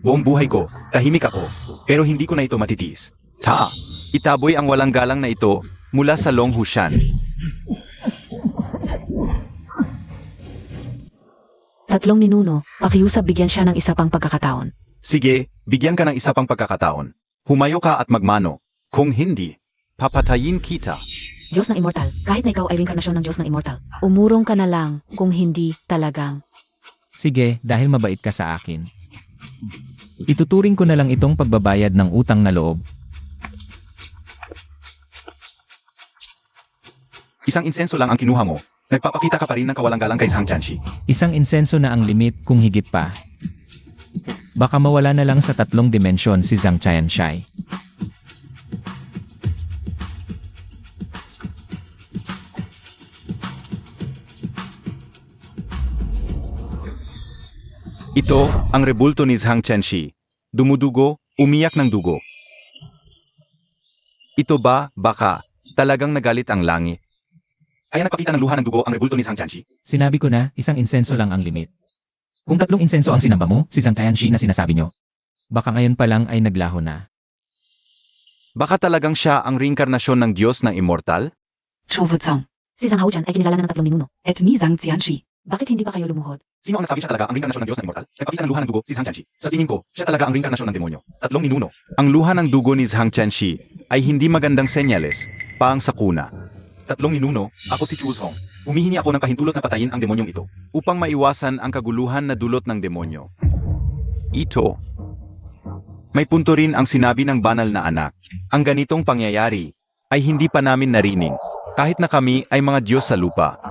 Buong buhay ko, tahimik ako, pero hindi ko na ito matitiis. Itaboy ang walang galang na ito mula sa Long Hushan. Tatlong ninuno, pakiusap bigyan siya ng isa pang pagkakataon. Sige, bigyan ka ng isa pang pagkakataon. Humayo ka at magmano. Kung hindi, papatayin kita. Diyos ng Immortal, kahit na ikaw ay reinkarnasyon ng Diyos ng Immortal. Umurong ka na lang kung hindi talagang. Sige, dahil mabait ka sa akin. Ituturing ko na lang itong pagbabayad ng utang na loob. Isang insenso lang ang kinuha mo. Nagpapakita ka pa rin ng kawalang galang kay Zhang Tianxi. Isang insenso na ang limit kung higit pa. Baka mawala na lang sa 3 dimensyon si Zhang Tianxi. Ito, ang rebulto ni Zhang Tianxi. Dumudugo, umiyak ng dugo. Ito ba, baka, talagang nagalit ang langit? Kaya nagpakita ng luha ng dugo ang rebulto ni Zhang Tianxi. Sinabi ko na, isang insenso lang ang limit. Kung 3 insenso ang sinamba mo, si Zhang Tianxi na sinasabi nyo, baka ngayon pa lang ay naglaho na. Baka talagang siya ang reinkarnasyon ng Diyos ng Immortal? Chuvuzong. Si Zhang Haotian ay kinilala na ng tatlong ninuno. Et ni Zhang Tianxi. Bakit hindi pa kayo lumuhod? Sino ang nagsabi siya talaga ang reinkarnasyon ng Diyos ng Immortal? Nagpakita ng luha ng dugo si Zhang Tianxi. Sa tingin ko, siya talaga ang reinkarnasyon ng demonyo. 3 ninuno. Ang luha ng dugo ni Zhang Tianxi ay hindi magandang senyales, paang sakuna. 3 ninuno, ako si Chu Hong. Humihingi ako ng pahintulot na patayin ang demonyong ito, upang maiwasan ang kaguluhan na dulot ng demonyo. Ito. May punto rin ang sinabi ng banal na anak. Ang ganitong pangyayari ay hindi pa namin narinig, kahit na kami ay mga Diyos sa lupa.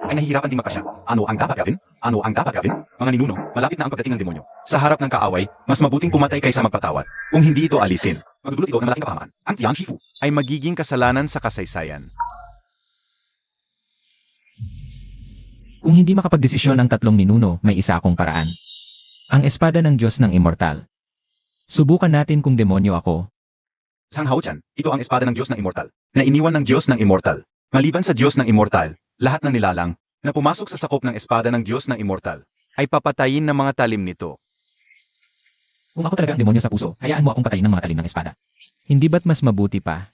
Ay nahihirapan din magpasya. Ano ang dapat gawin? Ano ang dapat gawin? Mga ninuno, malapit na ang pagdating ng demonyo. Sa harap ng kaaway, mas mabuting pumatay kaysa magpatawad. Kung hindi ito alisin, magdudulot ito ng malaking kapahaman. Ang Tiang Shifu ay magiging kasalanan sa kasaysayan. Kung hindi makapagdesisyon ang 3 ninuno, may isa akong paraan. Ang espada ng Diyos ng Immortal. Subukan natin kung demonyo ako. Zhang Haotian, ito ang espada ng Diyos ng Immortal, na iniwan ng Diyos ng Immortal. Maliban sa Diyos ng Immortal, lahat ng nilalang, na pumasok sa sakop ng espada ng Diyos ng Immortal, ay papatayin ng mga talim nito. Kung ako talaga ang demonyo sa puso, hayaan mo akong patayin ng mga talim ng espada. Hindi ba't mas mabuti pa?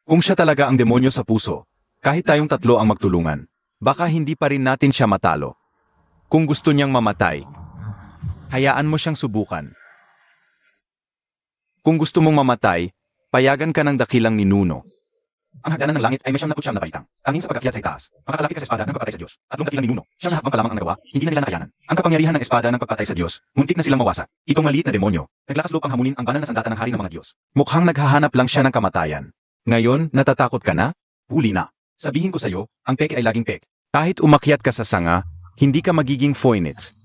Kung siya talaga ang demonyo sa puso, kahit tayong 3 ang magtulungan, baka hindi pa rin natin siya matalo. Kung gusto niyang mamatay, hayaan mo siyang subukan. Kung gusto mong mamatay, payagan ka ng dakilang ninuno. Ang hagdanan ng langit ay may 9 na baitang. Tanging sa pag-akyat sa itaas, makakalapit ka sa espada ng pagpatay sa Diyos. 3 dakilang ninuno, siyang hakbang pa lamang ang nagawa, hindi na nila nakayanan. Ang kapangyarihan ng espada ng pagpatay sa Diyos, muntik na silang mawasak. Itong maliit na demonyo, naglakas loob ang hamunin ang banal na sandata ng hari ng mga Diyos. Mukhang naghahanap lang siya ng kamatayan. Ngayon, natatakot ka na? Huli na. Sabihin ko sa'yo, ang peke ay laging pek. Kahit umakyat ka sa sanga, hindi ka magiging phoenix.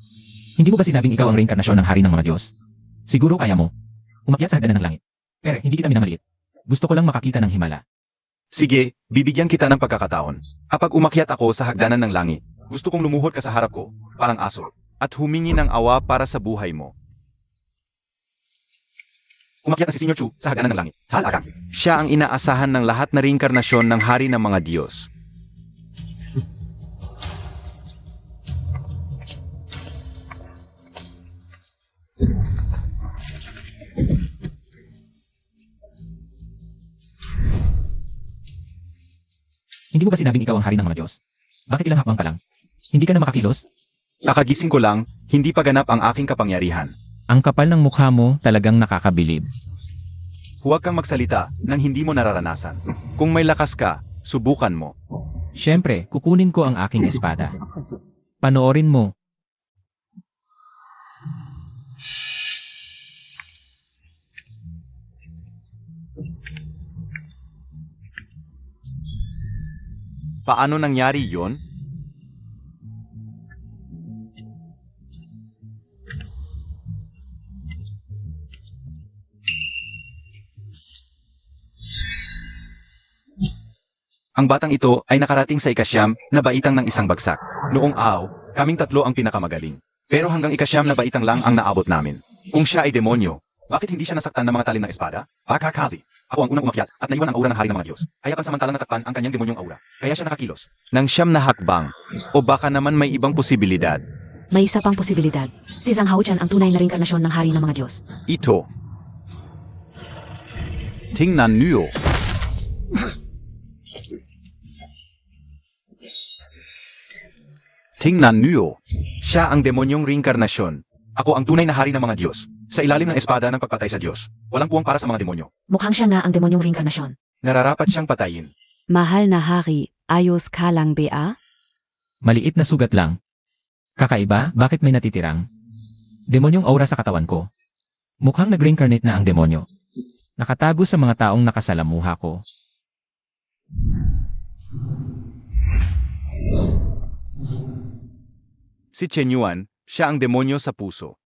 Hindi mo ba sinabing ikaw ang reinkarnasyon ng hari ng mga Diyos? Siguro kaya mo. Umakyat sa hagdanan ng langit. Pero hindi kita minamaliit. Gusto ko lang makakita ng himala. Sige, bibigyan kita ng pagkakataon. Kapag umakyat ako sa hagdanan ng langit, gusto kong lumuhod ka sa harap ko, parang aso, at humingi ng awa para sa buhay mo. Umakyat na si Senior Chu sa hagdanan ng langit. Halagang. Siya ang inaasahan ng lahat na reinkarnasyon ng hari ng mga Diyos. Hindi mo ba sinabing ikaw ang hari ng mga Diyos? Bakit ilang hakbang ka lang? Hindi ka na makakilos? Nakagising ko lang, hindi pa ganap ang aking kapangyarihan. Ang kapal ng mukha mo talagang nakakabilib. Huwag kang magsalita nang hindi mo nararanasan. Kung may lakas ka, subukan mo. Siyempre, kukunin ko ang aking espada. Panoorin mo. Paano nangyari yon? Ang batang ito ay nakarating sa ikasyam na baitang ng isang bagsak. Noong kaming 3 ang pinakamagaling. Pero hanggang ikasyam na baitang lang ang naabot namin. Kung siya ay demonyo, bakit hindi siya nasaktan ng mga talim ng espada? Pakakazi. Ako ang unang umakyat at naiwan ang aura ng hari ng mga Diyos. Kaya pansamantalang natakpan ang kanyang demonyong aura. Kaya siya nakakilos. Nang siyam na hakbang. O baka naman may ibang posibilidad. May isa pang posibilidad. Si Zhang Haotian ang tunay na reinkarnasyon ng hari ng mga Diyos. Ito. Tingnan niyo. Tingnan niyo. Siya ang demonyong reinkarnasyon. Ako ang tunay na hari ng mga Diyos. Sa ilalim ng espada ng pagpatay sa Diyos. Walang puwang para sa mga demonyo. Mukhang siya nga ang demonyong reinkarnasyon. Nararapat siyang patayin. Mahal na hari, ayos ka lang ba? Maliit na sugat lang. Kakaiba, bakit may natitirang? Demonyong aura sa katawan ko. Mukhang nag-reincarnate na ang demonyo. Nakatago sa mga taong nakasalamuha ko. Si Chen Yuan, siya ang demonyo sa puso.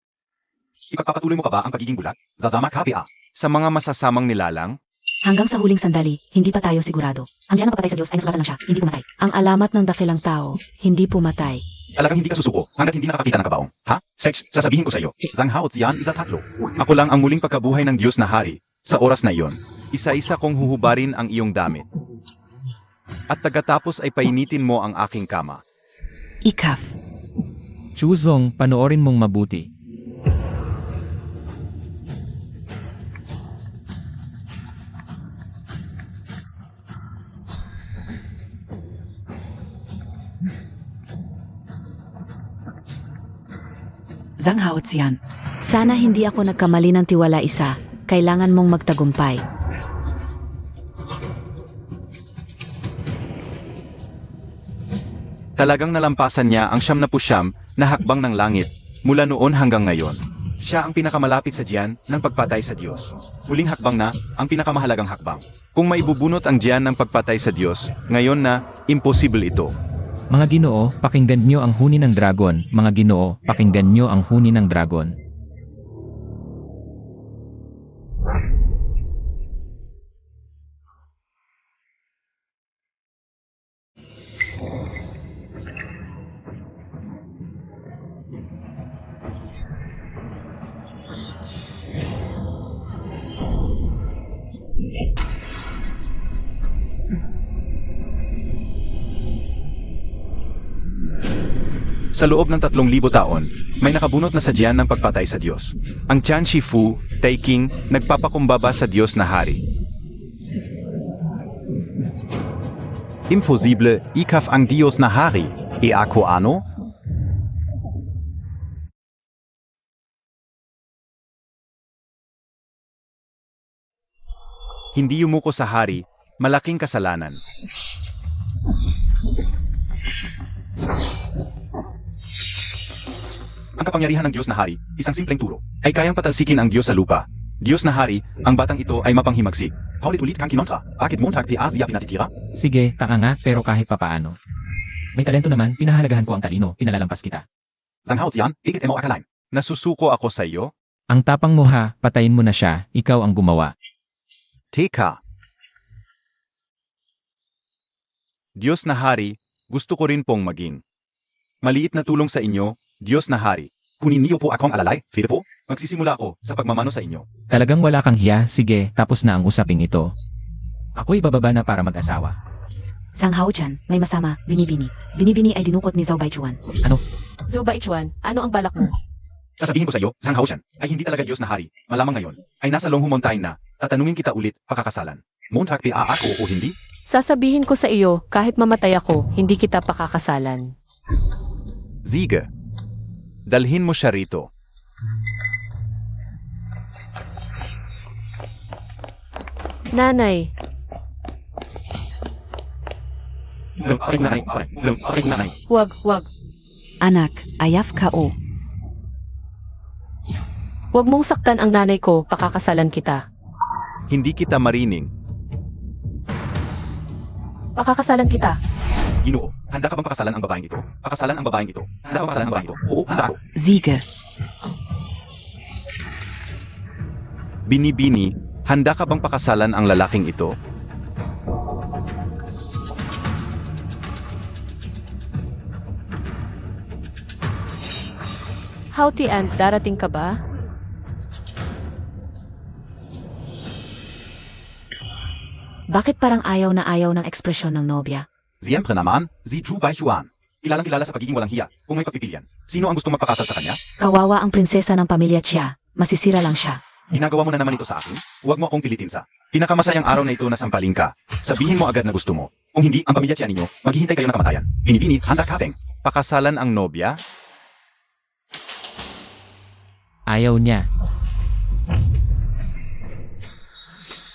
Ipagpapatuloy mo pa ba ang pagiging bulag? Zazama ka ba? Sa mga masasamang nilalang, Hanggang sa huling sandali, hindi pa tayo sigurado. Ang diyan ang pagpatay sa Diyos ay nasugatan lang siya, hindi pumatay. Ang alamat ng dakilang tao, hindi pumatay. talagang hindi ka susuko hanggat hindi nakakita ng kabaong. Ha? Sex, sasabihin ko sa iyo. Zhang Hao Zian isa tatlo. Ako lang ang muling pagkabuhay ng Diyos na hari. Sa oras na iyon, isa-isa kong huhubarin ang iyong damit. At tagatapos ay painitin mo ang aking kama. Ikaf. Chuzong, panoorin mong mabuti. Zhang Haotian. Sana hindi ako nagkamali ng tiwala isa. Kailangan mong magtagumpay. Talagang nalampasan niya ang 79 na hakbang ng langit mula noon hanggang ngayon. Siya ang pinakamalapit sa diyan ng pagpatay sa Diyos. Huling hakbang na ang pinakamahalagang hakbang. Kung maibubunot ang diyan ng pagpatay sa Diyos, ngayon na imposible ito. Mga Ginoo, pakinggan nyo ang huni ng dragon. Mga Ginoo, pakinggan nyo ang huni ng dragon. Sa loob ng 3,000 taon, may nakabunot na sadyan ng pagpatay sa Diyos. Ang Tian Shifu, Taiking, nagpapakumbaba sa Diyos na hari. Imposible, ikaf ang Diyos na hari. E ako ano? Hindi yumuko sa hari, malaking kasalanan. Ang kapangyarihan ng Diyos na hari, isang simpleng turo, ay kayang patalsikin ang Diyos sa lupa. Diyos na hari, ang batang ito ay mapanghimagsik. Paulit-ulit kang kinontra, bakit Montag di Asia pinatitira? Sige, taka nga, pero kahit papaano. May talento naman, pinahalagahan ko ang talino, pinalalampas kita. Zhang Hao Zian, ikit mo akalain. Nasusuko ako sa iyo? Ang tapang mo ha, patayin mo na siya, ikaw ang gumawa. Teka. Diyos na hari, gusto ko rin pong maging. Maliit na tulong sa inyo, Diyos na hari. Kunin niyo po akong alalay, Filipo. Magsisimula ako sa pagmamano sa inyo. Talagang wala kang hiya, sige, tapos na ang usaping ito. Ako'y bababa na para mag-asawa. Sang Hao-chan, may masama, binibini. Binibini ay dinukot ni Zhao Baichuan. Zhou Baichuan, ano ang balak mo? Sasabihin ko sa iyo, Zhang Haoshan, ay hindi talaga Diyos na hari. Malamang ngayon, ay nasa Longhu Mountain na, tatanungin kita ulit, pakakasalan. Montag di ako o hindi? Sasabihin ko sa iyo, kahit mamatay ako, hindi kita pakakasalan. Sige. Dalhin mo siya rito. Nanay, wag. Anak, ayaf kao. Wag mong saktan ang nanay ko, pakakasalan kita. Hindi kita marining. Pakakasalan kita. Ginoo, handa ka bang pakasalan ang babaeng ito? Pakasalan ang babaeng ito. Handa ka bang pakasalan ang babaeng ito? Oo, handa ako. Siege. Binibini, handa ka bang pakasalan ang lalaking ito? Haotian, darating ka ba? Bakit parang ayaw na ayaw ng ekspresyon ng nobya? Siyempre naman, si Zhu Baichuan. Kilalang kilala sa pagiging walang hiya. Kung may pagpipilian, sino ang gustong magpakasal sa kanya? Kawawa ang prinsesa ng pamilya Chia. Masisira lang siya. Ginagawa mo na naman ito sa akin? Huwag mo akong pilitin sa pinakamasayang araw na ito na sampalin ka. Sabihin mo agad na gusto mo. Kung hindi, ang pamilya tiyan ninyo, maghihintay kayo ng kamatayan. Binibini, handa kapeng. Pakasalan ang nobya? Ayaw niya.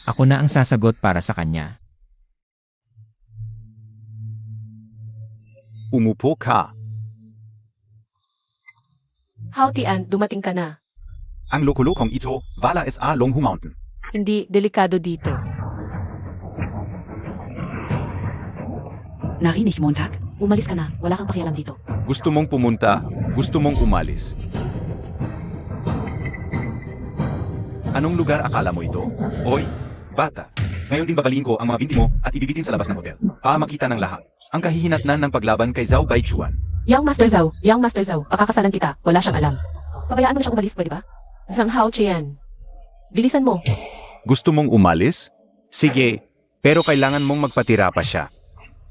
Ako na ang sasagot para sa kanya. Umupo ka. Hautian, dumating ka na. Ang lokolokong ito, wala sa Longhu Mountain. Hindi, delikado dito. Narinig Montag? Umalis ka na, wala kang pakialam dito. Gusto mong pumunta, gusto mong umalis. Anong lugar akala mo ito? Oy, bata. Ngayon din babaliin ko ang mga binti mo at ibibitin sa labas ng hotel. Para makita ng lahat. Ang kahihinatnan ng paglaban kay Zhao Baichuan. Yang Master Zhao, pakakasalan kita. Wala siyang alam. Pabayaan mo na siyang umalis, pwede ba? Zhang Haotian. Bilisan mo. Gusto mong umalis? Sige, pero kailangan mong magpatira pa siya.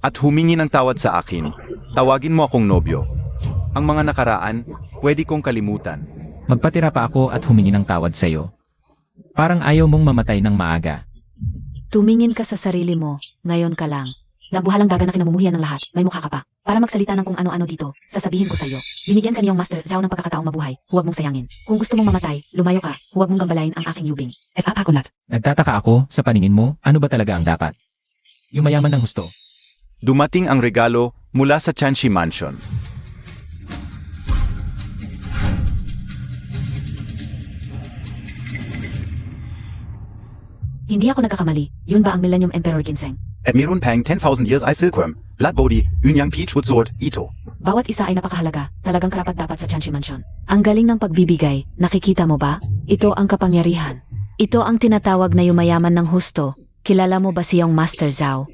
At humingi ng tawad sa akin. Tawagin mo akong nobyo. Ang mga nakaraan, pwede kong kalimutan. Magpatira pa ako at humingi ng tawad sa'yo. Parang ayaw mong mamatay ng maaga. Tumingin ka sa sarili mo, ngayon ka lang. Nabuhalang daga na kinamumuhian ng lahat, may mukha ka pa. Para magsalita ng kung ano-ano dito, sasabihin ko sa'yo. Binigyan ka niyong Master Zhao ng pagkakataong mabuhay, huwag mong sayangin. Kung gusto mong mamatay, lumayo ka, huwag mong gambalain ang aking yubing. Pakunat. Nagtataka ako, sa paningin mo, ano ba talaga ang dapat? Yung mayaman ng husto. Dumating ang regalo mula sa Chanshi Mansion. Hindi ako nagkakamali, yun ba ang Millennium Emperor Ginseng? At meron pang 10,000 years ay silkworm, Blood Body, Yunyang Peach Wood Sword, ito. Bawat isa ay napakahalaga, talagang karapat dapat sa Chanshi Mansion. Ang galing ng pagbibigay, nakikita mo ba? Ito ang kapangyarihan. Ito ang tinatawag na yumayaman ng husto. Kilala mo ba siyang Master Zhao?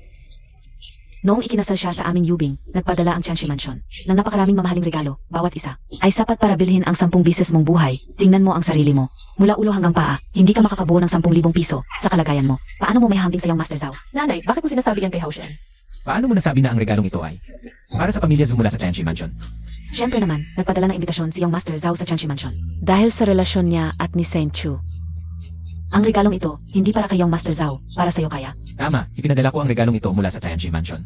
Noong ikinasal siya sa aming yubing, nagpadala ang Chanshi Mansion ng napakaraming mamahaling regalo, bawat isa ay sapat para bilhin ang 10 bises mong buhay. Tingnan mo ang sarili mo. Mula ulo hanggang paa, hindi ka makakabuo ng 10,000 piso sa kalagayan mo. Paano mo may hambing sa iyong Master Zhao? Nanay, bakit mo sinasabi yan kay Haotian? Paano mo nasabi na ang regalong ito ay para sa pamilya mula sa Chanshi Mansion? Siyempre naman, nagpadala ng imbitasyon si iyong Master Zhao sa Chanshi Mansion. Dahil sa relasyon niya at ni Saint Chu. Ang regalong ito, hindi para kay iyong Master Zhao, para sa iyo kaya. Tama, ipinadala ko ang regalong ito mula sa Chanshi Mansion.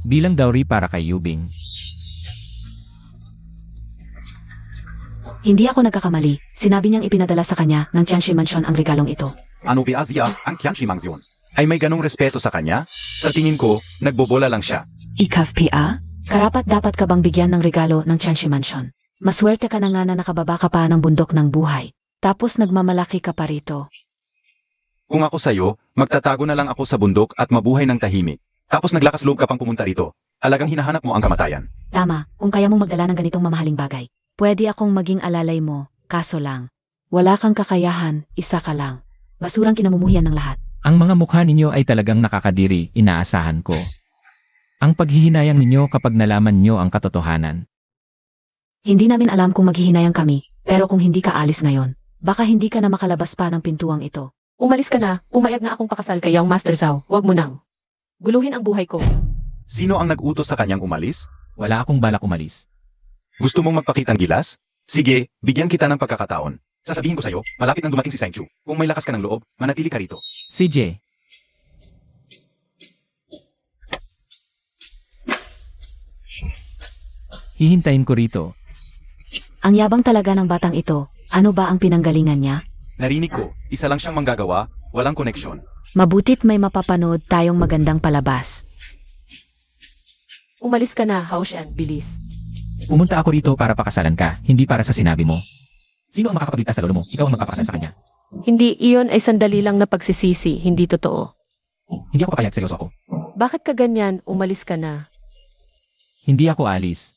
Bilang dowry para kay Yubing. Hindi ako nagkakamali. Sinabi niyang ipinadala sa kanya ng Chanshi Mansion ang regalong ito. Ano ba siya ang Chanshi Mansion? Ay may ganong respeto sa kanya? Sa tingin ko, nagbobola lang siya. Ikaw PA? Karapat dapat ka bang bigyan ng regalo ng Chanshi Mansion? Maswerte ka na nga na nakababa ka pa ng bundok ng buhay. Tapos nagmamalaki ka pa rito. Kung ako sa'yo, magtatago na lang ako sa bundok at mabuhay ng tahimik. Tapos naglakas loob ka pang pumunta rito. Alagang hinahanap mo ang kamatayan. Tama, kung kaya mong magdala ng ganitong mamahaling bagay. Pwede akong maging alalay mo, kaso lang. Wala kang kakayahan, isa ka lang. Basurang kinamumuhian ng lahat. Ang mga mukha ninyo ay talagang nakakadiri, inaasahan ko. Ang paghihinayang ninyo kapag nalaman nyo ang katotohanan. Hindi namin alam kung maghihinayang kami, pero kung hindi ka alis ngayon, Baka hindi ka na makalabas pa ng pintuang ito. Umalis ka na, umayag na akong pakasal kay Yang Master Zhao. Huwag mo nang guluhin ang buhay ko. Sino ang nag-utos sa kanyang umalis? Wala akong balak umalis. Gusto mong magpakitang gilas? Sige, bigyan kita ng pagkakataon. Sasabihin ko sa'yo, malapit nang dumating si Saint Chu. Kung may lakas ka ng loob, manatili ka rito. CJ. Hihintayin ko rito. Ang yabang talaga ng batang ito. Ano ba ang pinanggalingan niya? Narinig ko, isa lang siyang manggagawa, walang koneksyon. Mabutit may mapapanood tayong magandang palabas. Umalis ka na, Haotian, bilis. Pumunta ako rito para pakasalan ka, hindi para sa sinabi mo. Sino ang makakapagligtas sa lolo mo? Ikaw ang magpapakasal sa kanya. Hindi, iyon ay sandali lang na pagsisisi, hindi totoo. Hindi ako papayag, seryoso ako. Bakit ka ganyan? Umalis ka na. Hindi ako alis.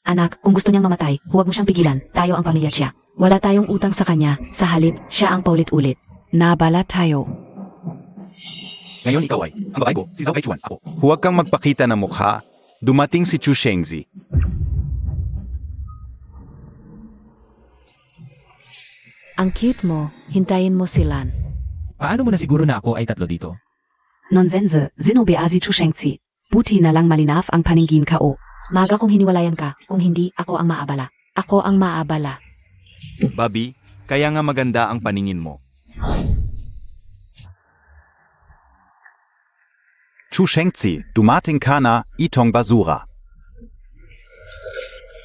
Anak, kung gusto niyang mamatay, huwag mo siyang pigilan. Tayo ang pamilya siya. Wala tayong utang sa kanya, sa halip, siya ang paulit-ulit. Nabala tayo. Ngayon ikaw ay, ang babae ko, si Zhao Baichuan, ako. Huwag kang magpakita ng mukha. Dumating si Chu Shengzi. Ang cute mo, hintayin mo si Lan. Paano mo na siguro na ako ay tatlo dito? Nonsense, zinobe azi chushengzi. Buti na lang malinaf ang paningin ko. Maga kung hiniwalayan ka, kung hindi, ako ang maabala. Ako ang maabala. Bobby, kaya nga maganda ang paningin mo. Chu Shengzi, dumating ka na, itong basura.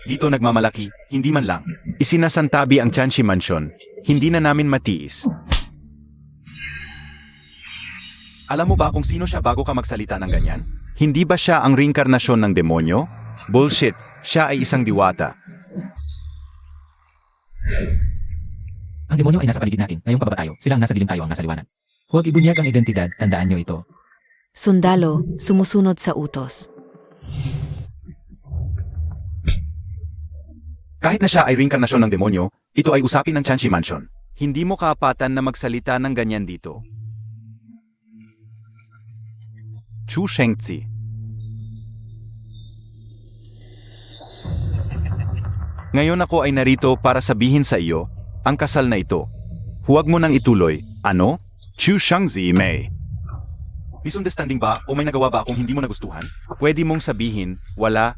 Dito nagmamalaki, hindi man lang. Isinasantabi ang Chanshi Mansion. Hindi na namin matiis. Alam mo ba kung sino siya bago ka magsalita ng ganyan? Hindi ba siya ang reinkarnasyon ng demonyo? Bullshit, siya ay isang diwata. Ang demonyo ay nasa paligid natin. Ngayong pababa tayo, sila ang nasa dilim, tayo ang nasa liwanag. Huwag ibunyag ang identidad, tandaan nyo ito. Sundalo, sumusunod sa utos. Kahit na siya ay reinkarnasyon ng demonyo, ito ay usapin ng Chanshi Mansion. Hindi mo kaapatan na magsalita ng ganyan dito. Chu Shengzi. Ngayon ako ay narito para sabihin sa iyo, ang kasal na ito. Huwag mo nang ituloy. Ano? Chu Shengzi Mei. Misunderstanding ba o may nagawa ba akong hindi mo nagustuhan? Pwede mong sabihin, wala.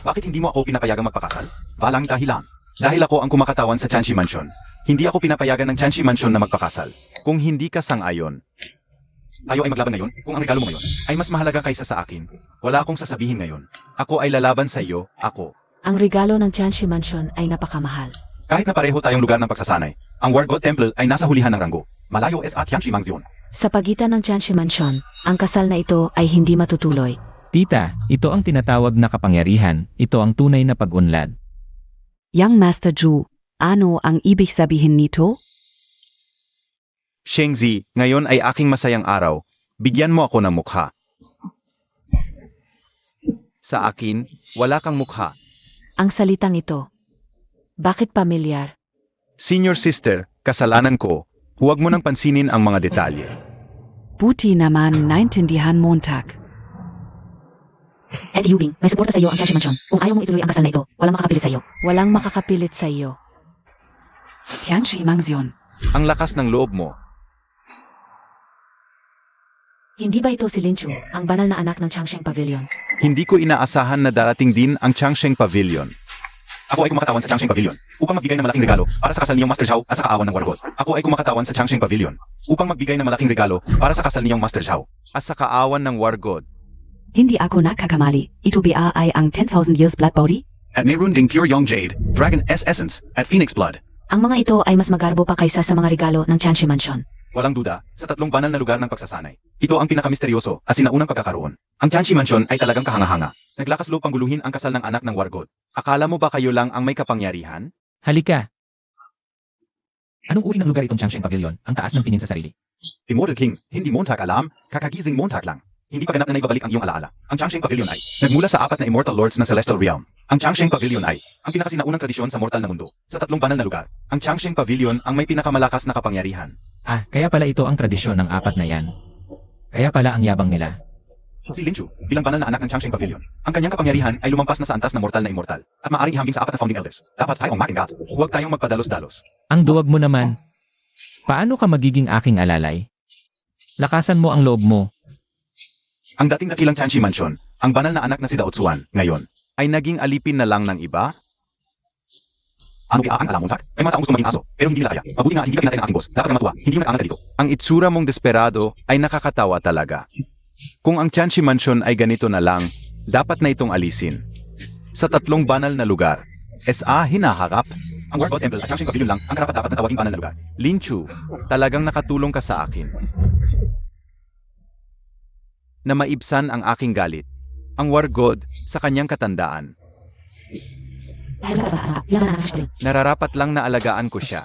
Bakit hindi mo ako pinapayagang magpakasal? Walang dahilan. Dahil ako ang kumakatawan sa Chanshi Mansion. Hindi ako pinapayagan ng Chanshi Mansion na magpakasal. Kung hindi ka sang-ayon, tayo ay maglaban ngayon. Kung ang regalo mo ngayon ay mas mahalaga kaysa sa akin, wala akong sasabihin ngayon. Ako ay lalaban sa iyo, ako. Ang regalo ng Chanshi Mansion ay napakamahal. Kahit na pareho tayong lugar ng pagsasanay, ang War God Temple ay nasa hulihan ng ranggo. Malayo es at Chanshi Mansion. Sa pagitan ng Chanshi Mansion, ang kasal na ito ay hindi matutuloy. Tita, ito ang tinatawag na kapangyarihan. Ito ang tunay na pag-unlad. Young Master Zhu, ano ang ibig sabihin nito? Shengzi, ngayon ay aking masayang araw. Bigyan mo ako ng mukha. Sa akin, wala kang mukha. Ang salitang ito. Bakit pamilyar? Senior sister, kasalanan ko. Huwag mo nang pansinin ang mga detalye. Buti naman naintindihan Montag. Ed Yubing, may suporta sa iyo ang Chanshi Mansion. Kung ayaw mong ituloy ang kasal na ito, walang makakapilit sa iyo. Walang makakapilit sa iyo. Tianchi Mansion. Ang lakas ng loob mo. Hindi ba ito si Lin Chu, ang banal na anak ng Changsheng Pavilion? Hindi ko inaasahan na darating din ang Changsheng Pavilion. Ako ay kumakatawan sa Changsheng Pavilion upang magbigay ng malaking regalo para sa kasal niyong Master Zhao at sa kaawan ng War God. Ako ay kumakatawan sa Changsheng Pavilion upang magbigay ng malaking regalo para sa kasal niyong Master Zhao at sa kaawan ng War God. Hindi ako nakakamali. Ito ba ay ang 10,000 years blood body? At mayroon ding Pure Young Jade, Dragon S Essence at Phoenix Blood. Ang mga ito ay mas magarbo pa kaysa sa mga regalo ng Chanshi Mansion. Walang duda, sa tatlong banal na lugar ng pagsasanay. Ito ang pinakamisteryoso at sinaunang pagkakaroon. Ang Chanshi Mansion ay talagang kahanga-hanga. Naglakas loob pang guluhin ang kasal ng anak ng War God. Akala mo ba kayo lang ang may kapangyarihan? Halika. Anong uri ng lugar itong Changsheng Pavilion? Ang taas ng tingin sa sarili. Immortal King, hindi Montag alam, kakagising Montag lang. Hindi pa ganap na naibabalik ang iyong alaala. Ang Changsheng Pavilion ay nagmula sa 4 na Immortal Lords ng Celestial Realm. Ang Changsheng Pavilion ay ang pinakasinaunang tradisyon sa mortal na mundo. Sa tatlong banal na lugar, ang Changsheng Pavilion ang may pinakamalakas na kapangyarihan. Ah, kaya pala ito ang tradisyon ng 4 na yan. Kaya pala ang yabang nila. Si Lin Chu, bilang banal na anak ng Changsheng Pavilion, ang kanyang kapangyarihan ay lumampas na sa antas na mortal na immortal at maaaring ihambing sa 4 na founding elders. Dapat tayong makingat. Huwag tayong magpadalos-dalos. Ang duwag mo naman. Paano ka magiging aking alalay? Lakasan mo ang loob mo. Ang dating dakilang Chanshi Mansion, ang banal na anak na si Dao Tsuan, ngayon, ay naging alipin na lang ng iba? Ano kaya ang alam mo, Tak? May mga taong gusto maging aso, pero hindi nila kaya. Mabuti nga, hindi ka pinatay ng aking boss. Dapat kang matuwa, hindi mo nag-aangal ka dito. Ang itsura mong desperado ay nakakatawa talaga. Kung ang Chanshi Mansion ay ganito na lang, dapat na itong alisin. Sa tatlong banal na lugar, SA hinaharap. Ang War God Temple at Changsheng Pavilion lang ang karapat-dapat na tawaging banal na lugar. Lin Chu, talagang nakatulong ka sa akin. Na maibsan ang aking galit. Ang War God sa kanyang katandaan. Dahil sa kasasa, bilang na ng Nararapat lang na alagaan ko siya.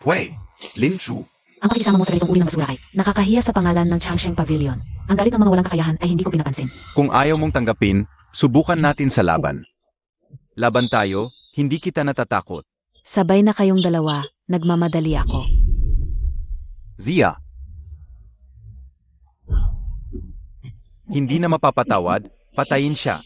Wei, Lin Chu. Ang pakikisama mo sa ganitong uri ng basura ay nakakahiya sa pangalan ng Changsheng Pavilion. Ang galit ng mga walang kakayahan ay hindi ko pinapansin. Kung ayaw mong tanggapin, subukan natin sa laban. Laban tayo, hindi kita natatakot. Sabay na kayong dalawa, nagmamadali ako. Zia. Hindi na mapapatawad, patayin siya.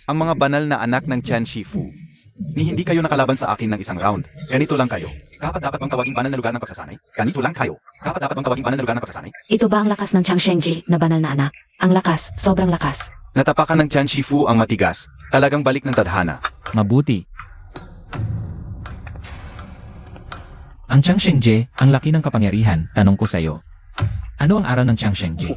Ang mga banal na anak ng Chan Shifu Ni hindi kayo nakalaban sa akin ng isang round. Ganito lang kayo. Dapat bang tawaging banal na lugar ng pagsasanay? Ganito lang kayo. Dapat bang tawaging banal na lugar ng pagsasanay? Ito ba ang lakas ng Chang Shengji na banal na anak? Ang lakas, sobrang lakas. Natapakan ng Tian Shifu ang matigas. Talagang balik ng tadhana. Mabuti. Ang Chang Shengji, ang laki ng kapangyarihan, tanong ko sa'yo. Ano ang aral ng Chang Shengji?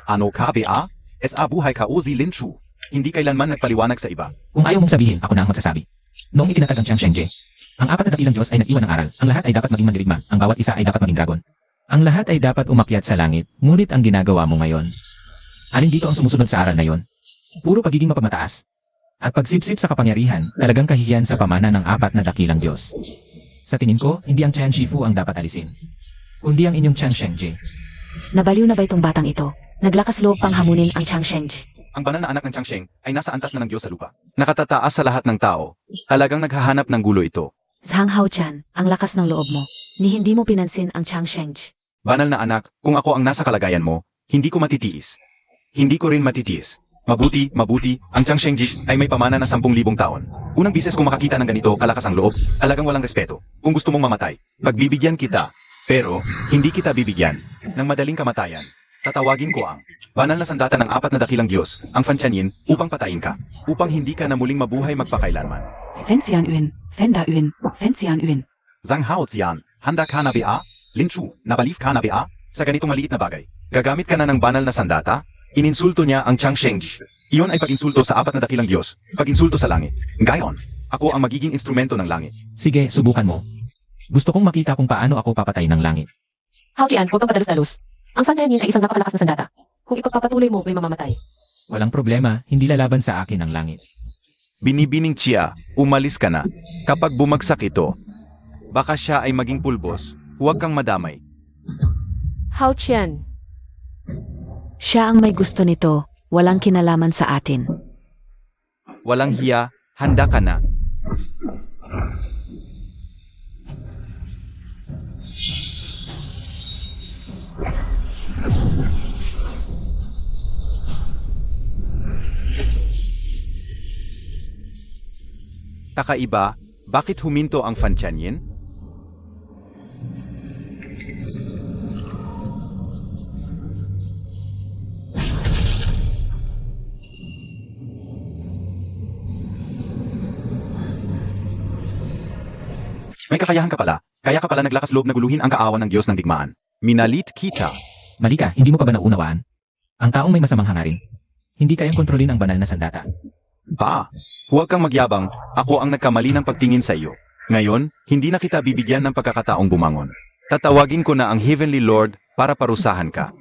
Ano ka, Bea? Sa buhay ka o Lin Chu. Hindi kailanman nagpaliwanag sa iba. Kung ayaw mong sabihin, ako na ang magsasabi. Noong itinatag ang Chang Shengji, ang apat na dakilang Diyos ay nag-iwan ng aral. Ang lahat ay dapat maging mandirigma. Ang bawat isa ay dapat maging dragon. Ang lahat ay dapat umakyat sa langit, ngunit ang ginagawa mo ngayon. Alin dito ang sumusunod sa aral na yon? Puro pagiging mapagmataas. At pagsipsip sa kapangyarihan, talagang kahihiyan sa pamana ng apat na dakilang Diyos. Sa tingin ko, hindi ang Tian Shifu ang dapat alisin, kundi ang inyong Chang Shengji. Nabaliw na ba itong batang ito? Naglakas loob pang hamunin ang Chang Shengji. Ang banal na anak ng Changsheng ay nasa antas na ng Diyos sa lupa. Nakatataas sa lahat ng tao. Talagang naghahanap ng gulo ito. Zhang Hao-chan, ang lakas ng loob mo. Ni hindi mo pinansin ang Chang Shengji. Banal na anak, kung ako ang nasa kalagayan mo, hindi ko matitiis. Hindi ko rin matitiis. Mabuti, ang Changshengji ay may pamana na 10,000 taon. Unang bises kung makakita ng ganito kalakas ang loob, talagang walang respeto. Kung gusto mong mamatay, pagbibigyan kita. Pero, hindi kita bibigyan ng madaling kamatayan. Tatawagin ko ang banal na sandata ng apat na dakilang Diyos, ang Fantianyin, upang patayin ka. Upang hindi ka na muling mabuhay magpakailanman. Fen Xianyuan, Fen Dayuan, Fen Xianyuan. Zhang Hao Zian, handa ka na Bea? Lin Chu, nabalif ka na Bea? Sa ganitong maliit na bagay, gagamit ka na ng banal na sandata? Ininsulto niya ang Chang Shengji. Iyon ay pag-insulto sa apat na dakilang Diyos, pag-insulto sa langit. Ngayon, ako ang magiging instrumento ng langit. Sige, subukan mo. Gusto kong makita kung paano ako papatay ng langit. Hao-Jian, huwag kang padalos-dalos. Ang Fantianyin ay isang napakalakas na sandata. Kung ipagpapatuloy mo, may mamamatay. Walang problema, hindi lalaban sa akin ang langit. Binibining Chia, umalis ka na. Kapag bumagsak ito, baka siya ay maging pulbos. Huwag kang madamay. Hao-Jian, Siya ang may gusto nito, walang kinalaman sa atin. Walang hiya, handa ka na. Kakaiba, bakit huminto ang Fantianyin? May kakayahan ka pala, kaya ka pala naglakas loob na guluhin ang kaawan ng Diyos ng digmaan. Minalit kita. Malika, hindi mo pa ba naunawaan? Ang taong may masamang hangarin, hindi kayang kontrolin ang banal na sandata. Huwag kang magyabang, ako ang nagkamali ng pagtingin sa iyo. Ngayon, hindi na kita bibigyan ng pagkakataong bumangon. Tatawagin ko na ang Heavenly Lord para parusahan ka.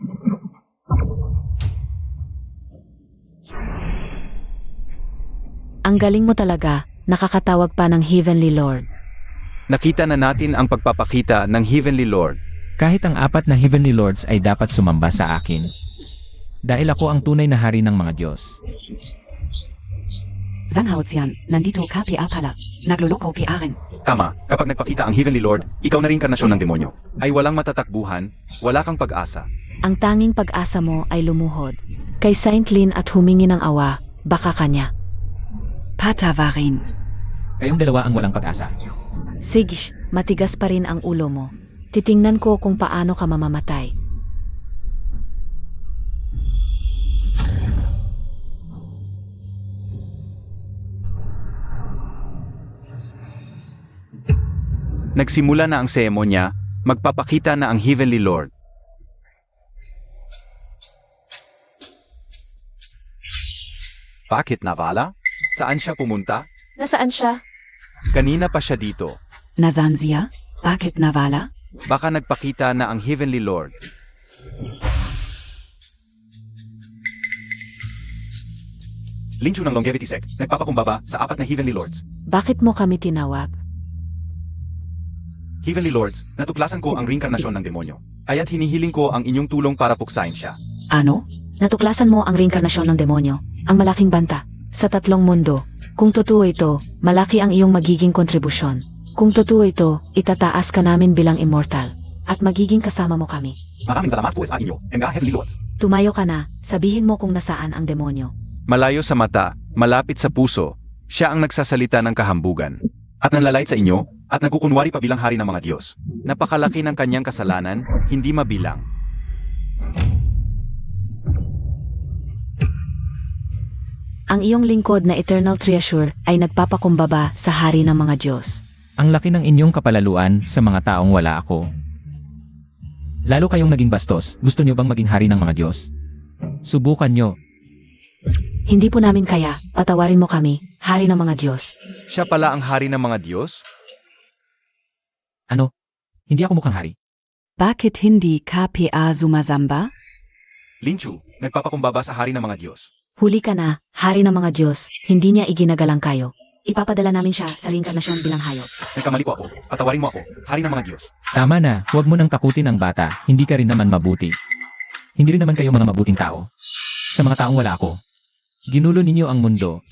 Ang galing mo talaga, nakakatawag pa ng Heavenly Lord. Nakita na natin ang pagpapakita ng Heavenly Lord. Kahit ang apat na Heavenly Lords ay dapat sumamba sa akin. Dahil ako ang tunay na hari ng mga Diyos. Zhang Haozian, nandito ka PA pala. Nagluloko PA rin. Tama, kapag nagpakita ang Heavenly Lord, ikaw na rin karnasyon ng demonyo. Ay walang matatakbuhan, wala kang pag-asa. Ang tanging pag-asa mo ay lumuhod. Kay Saint Lin at humingi ng awa, baka kanya. Patavarin. Kayong dalawa ang walang pag-asa. Sige, matigas pa rin ang ulo mo. Titingnan ko kung paano ka mamamatay. Nagsimula na ang seremonya, magpapakita na ang Heavenly Lord. Bakit Navala? Saan siya pumunta? nasaan siya? Kanina pa siya dito. Nazanzia, bakit Navala? Baka nagpakita na ang Heavenly Lord. Lin Chu ng Longevity Sect, nagpapakumbaba sa apat na Heavenly Lords. Bakit mo kami tinawag? Heavenly Lords, natuklasan ko ang reinkarnasyon ng demonyo. Kaya't hinihiling ko ang inyong tulong para puksain siya. Ano? Natuklasan mo ang reinkarnasyon ng demonyo, ang malaking banta, sa 3 mundo. Kung totoo ito, malaki ang iyong magiging kontribusyon. Kung totoo ito, itataas ka namin bilang immortal. At magiging kasama mo kami. Maraming salamat po sa inyo, mga Heavenly Lords. Tumayo ka na, sabihin mo kung nasaan ang demonyo. Malayo sa mata, malapit sa puso, Siya ang nagsasalita ng kahambugan. At nanlalait sa inyo, at nagkukunwari pa bilang hari ng mga Diyos. Napakalaki ng kanyang kasalanan, hindi mabilang. Ang iyong lingkod na Eternal Treasure ay nagpapakumbaba sa hari ng mga Diyos. Ang laki ng inyong kapalaluan sa mga taong wala ako. Lalo kayong naging bastos, gusto niyo bang maging hari ng mga Diyos? Subukan nyo. Hindi po namin kaya, patawarin mo kami, hari ng mga Diyos. Siya pala ang hari ng mga Diyos? Ano? Hindi ako mukhang hari. Bakit hindi KPA sumasamba? Linchu, nagpapakumbaba sa hari ng mga Diyos. Huli ka na, hari ng mga Diyos, hindi niya iginagalang kayo. Ipapadala namin siya sa reinkarnasyon bilang hayop. Nagkamali po ako. Patawarin mo ako, hari ng mga Diyos. Tama na, huwag mo nang takutin ang bata, hindi ka rin naman mabuti. Hindi rin naman kayo mga mabuting tao. Sa mga taong wala ako. Ginulo ninyo ang mundo.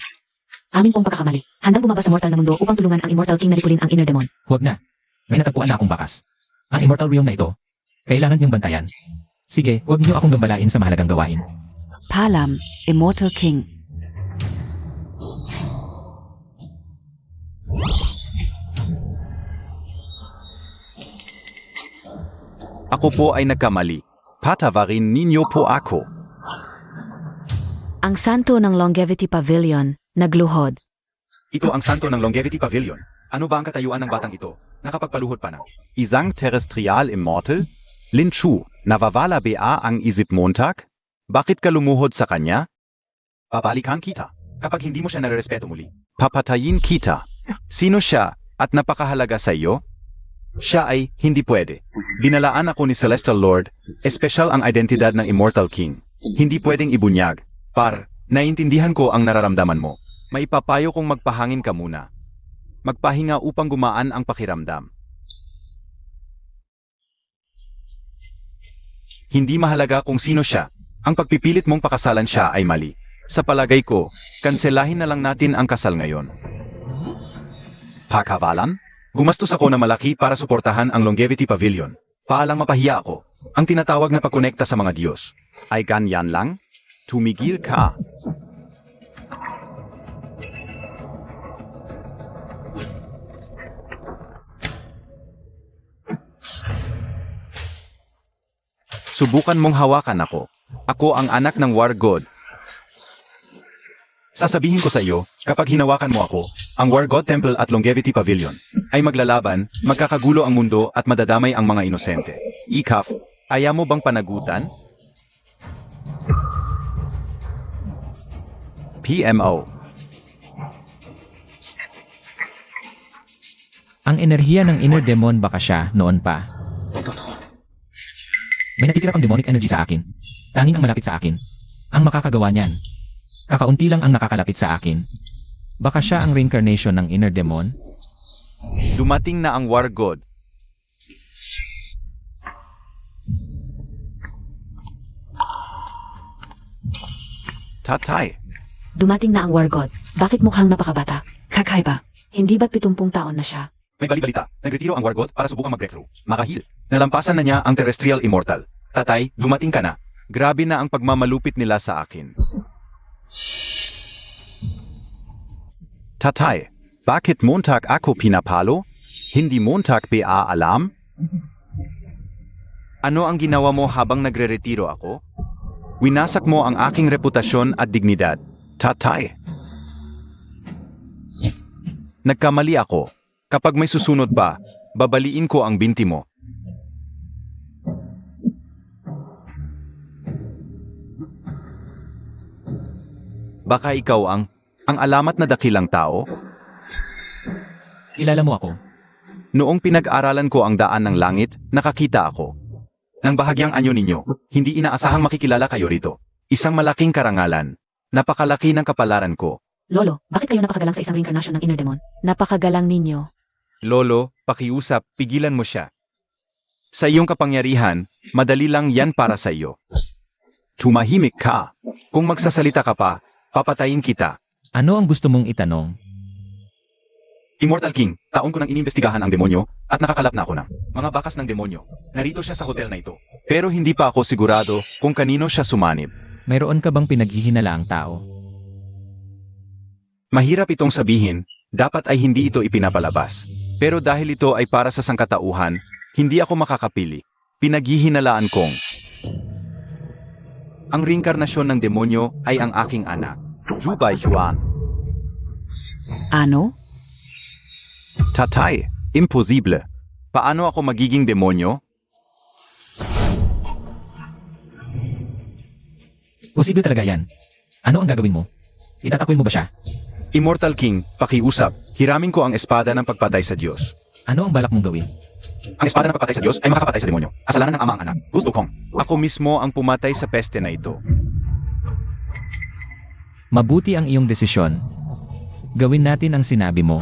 Amin pong pagkakamali. Handang bumaba sa mortal na mundo upang tulungan ang Immortal King na lipulin ang Inner Demon. Huwag na. May natagpuan na akong bakas. Ang immortal realm na ito. Kailangan niyong bantayan. Sige, huwag niyo akong gambalain sa mahalagang gawain. Palam, Immortal King. Ako po ay nagkamali. Patawarin ninyo po ako. Ang santo ng Longevity Pavilion, nagluhod. Ito ang santo ng Longevity Pavilion. Ano ba ang katayuan ng batang ito? Nakapagpaluhod pa na. Isang terrestrial immortal? Linchu, nawawala ba ang isip Montag? Bakit ka lumuhod sa kanya? Papalikan kita. Kapag hindi mo siya narerespeto muli. Papatayin kita. Sino siya at napakahalaga sa iyo? Siya ay hindi pwede. Binalaan ako ni Celestial Lord, espesyal ang identidad ng Immortal King. Hindi pwedeng ibunyag. Naiintindihan ko ang nararamdaman mo. Maipapayo kong magpahangin ka muna. Magpahinga upang gumaan ang pakiramdam. Hindi mahalaga kung sino siya. Ang pagpipilit mong pakasalan siya ay mali. Sa palagay ko, kanselahin na lang natin ang kasal ngayon. Pakawalan? Gumastos ako na malaki para suportahan ang Longevity Pavilion. Paalang mapahiya ako. Ang tinatawag na pagkonekta sa mga Diyos. Ay ganyan lang? Tumigil ka. Subukan mong hawakan ako. Ako ang anak ng War God. Sasabihin ko sa iyo, kapag hinawakan mo ako, ang War God Temple at Longevity Pavilion ay maglalaban, magkakagulo ang mundo at madadamay ang mga inosente. Ikaf, ayaw mo bang panagutan? PMO. Ang enerhiya ng inner demon baka siya noon pa. May natitira pang demonic energy sa akin. Tanging ang malapit sa akin. Ang makakagawa niyan. Kakaunti lang ang nakakalapit sa akin. Baka siya ang reincarnation ng inner demon? Dumating na ang War God. Tatay. Dumating na ang War God. Bakit mukhang napakabata? Kakaiba. Hindi ba't 70 taon na siya? May balibalita, nagretiro ang War God para subukang mag-breakthrough. Makahil. Nalampasan na niya ang terrestrial immortal. Tatay, dumating ka na. Grabe na ang pagmamalupit nila sa akin. Tatay. Bakit Montag ako pinapalo? Hindi Montag ba alam? Ano ang ginawa mo habang nagre-retiro ako? Winasak mo ang aking reputasyon at dignidad. Tatay. Nagkamali ako. Kapag may susunod pa, babaliin ko ang binti mo. Baka ikaw ang alamat na dakilang tao? Kilala mo ako. Noong pinag-aralan ko ang daan ng langit, nakakita ako ng bahagyang anyo ninyo. Hindi inaasahang makikilala kayo rito. Isang malaking karangalan. Napakalaki ng kapalaran ko. Lolo, bakit kayo napakagalang sa isang reincarnation ng Inner Demon? Napakagalang ninyo. Lolo, pakiusap, pigilan mo siya. Sa iyong kapangyarihan, madali lang yan para sa iyo. Tumahimik ka. Kung magsasalita ka pa, papatayin kita. Ano ang gusto mong itanong? Immortal King, taon ko nang inimbestigahan ang demonyo at nakakalap na ako ng mga bakas ng demonyo. Narito siya sa hotel na ito. Pero hindi pa ako sigurado kung kanino siya sumanib. Mayroon ka bang pinaghihinalaang tao? Mahirap itong sabihin, dapat ay hindi ito ipinapalabas. Pero dahil ito ay para sa sangkatauhan, hindi ako makakapili. Pinaghihinalaan kong ang reinkarnasyon ng demonyo ay ang aking anak, Zhu Baihuan. Ano? Tatay, imposible. Paano ako magiging demonyo? Posible talaga yan. Ano ang gagawin mo? Itatakwil mo ba siya? Immortal King, pakiusap, hiramin ko ang espada ng pagpatay sa Diyos. Ano ang balak mong gawin? Ang espada ng pagpatay sa Diyos ay makakapatay sa demonyo. Kasalanan ng ama ang anak. Gusto kong. Ako mismo ang pumatay sa peste na ito. Mabuti ang iyong desisyon. Gawin natin ang sinabi mo.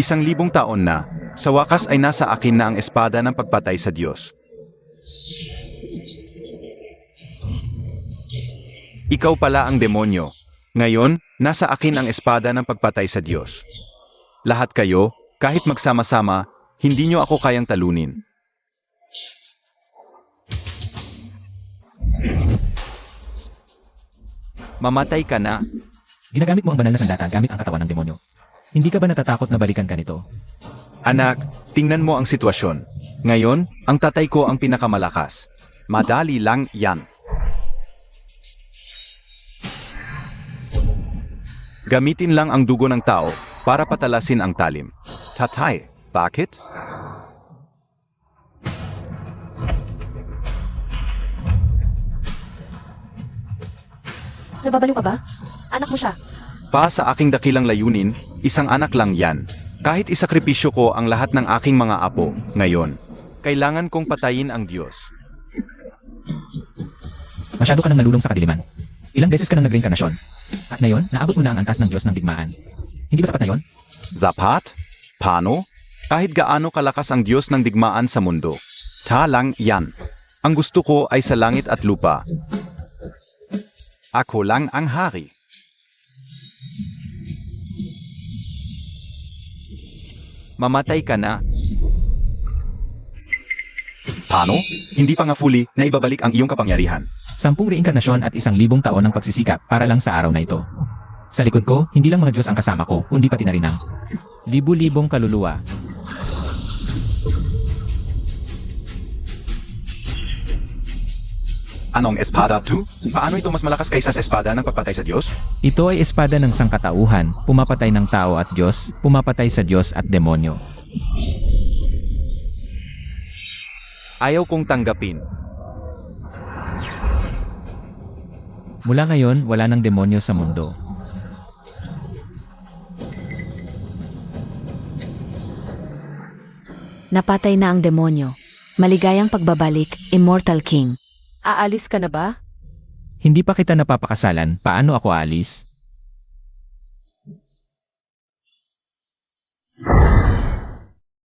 Isang libong taon na, sa wakas ay nasa akin na ang espada ng pagpatay sa Diyos. Ikaw pala ang demonyo. Ngayon, nasa akin ang espada ng pagpatay sa Diyos. Lahat kayo, kahit magsama-sama, hindi nyo ako kayang talunin. Mamatay ka na. Ginagamit mo ang banal na sandata gamit ang katawan ng demonyo. Hindi ka ba natatakot na balikan ka nito? Anak, tingnan mo ang sitwasyon. Ngayon, ang tatay ko ang pinakamalakas. Madali lang yan. Gamitin lang ang dugo ng tao para patalasin ang talim. Tatay, bakit? Nababaliw ka ba? Anak mo siya. Pa sa aking dakilang layunin, isang anak lang yan. Kahit isakripisyo ko ang lahat ng aking mga apo, ngayon, kailangan kong patayin ang Diyos. Masyado ka nang nalulong sa kadiliman. Ilang beses ka nang nag-reinkarnasyon. At ngayon, naabot mo na ang antas ng Diyos ng digmaan. Hindi ba sapat na yon? Sapat? Paano? Kahit gaano kalakas ang Diyos ng digmaan sa mundo. Ta lang yan. Ang gusto ko ay sa langit at lupa. Ako lang ang hari. Mamatay ka na. Paano? Hindi pa nga fully na ibabalik ang iyong kapangyarihan. 10 reinkarnasyon at 1,000 taon ng pagsisikap para lang sa araw na ito. Sa likod ko, hindi lang mga Diyos ang kasama ko, kundi pati na rin ang libu-libong kaluluwa. Anong espada 2? Paano ito mas malakas kaysa sa espada ng pagpatay sa Diyos? Ito ay espada ng sangkatauhan, pumapatay ng tao at Diyos, pumapatay sa Diyos at demonyo. Ayaw kong tanggapin. Mula ngayon, wala ng demonyo sa mundo. Napatay na ang demonyo. Maligayang pagbabalik, Immortal King. Aalis ka na ba? Hindi pa kita napapakasalan, paano ako aalis?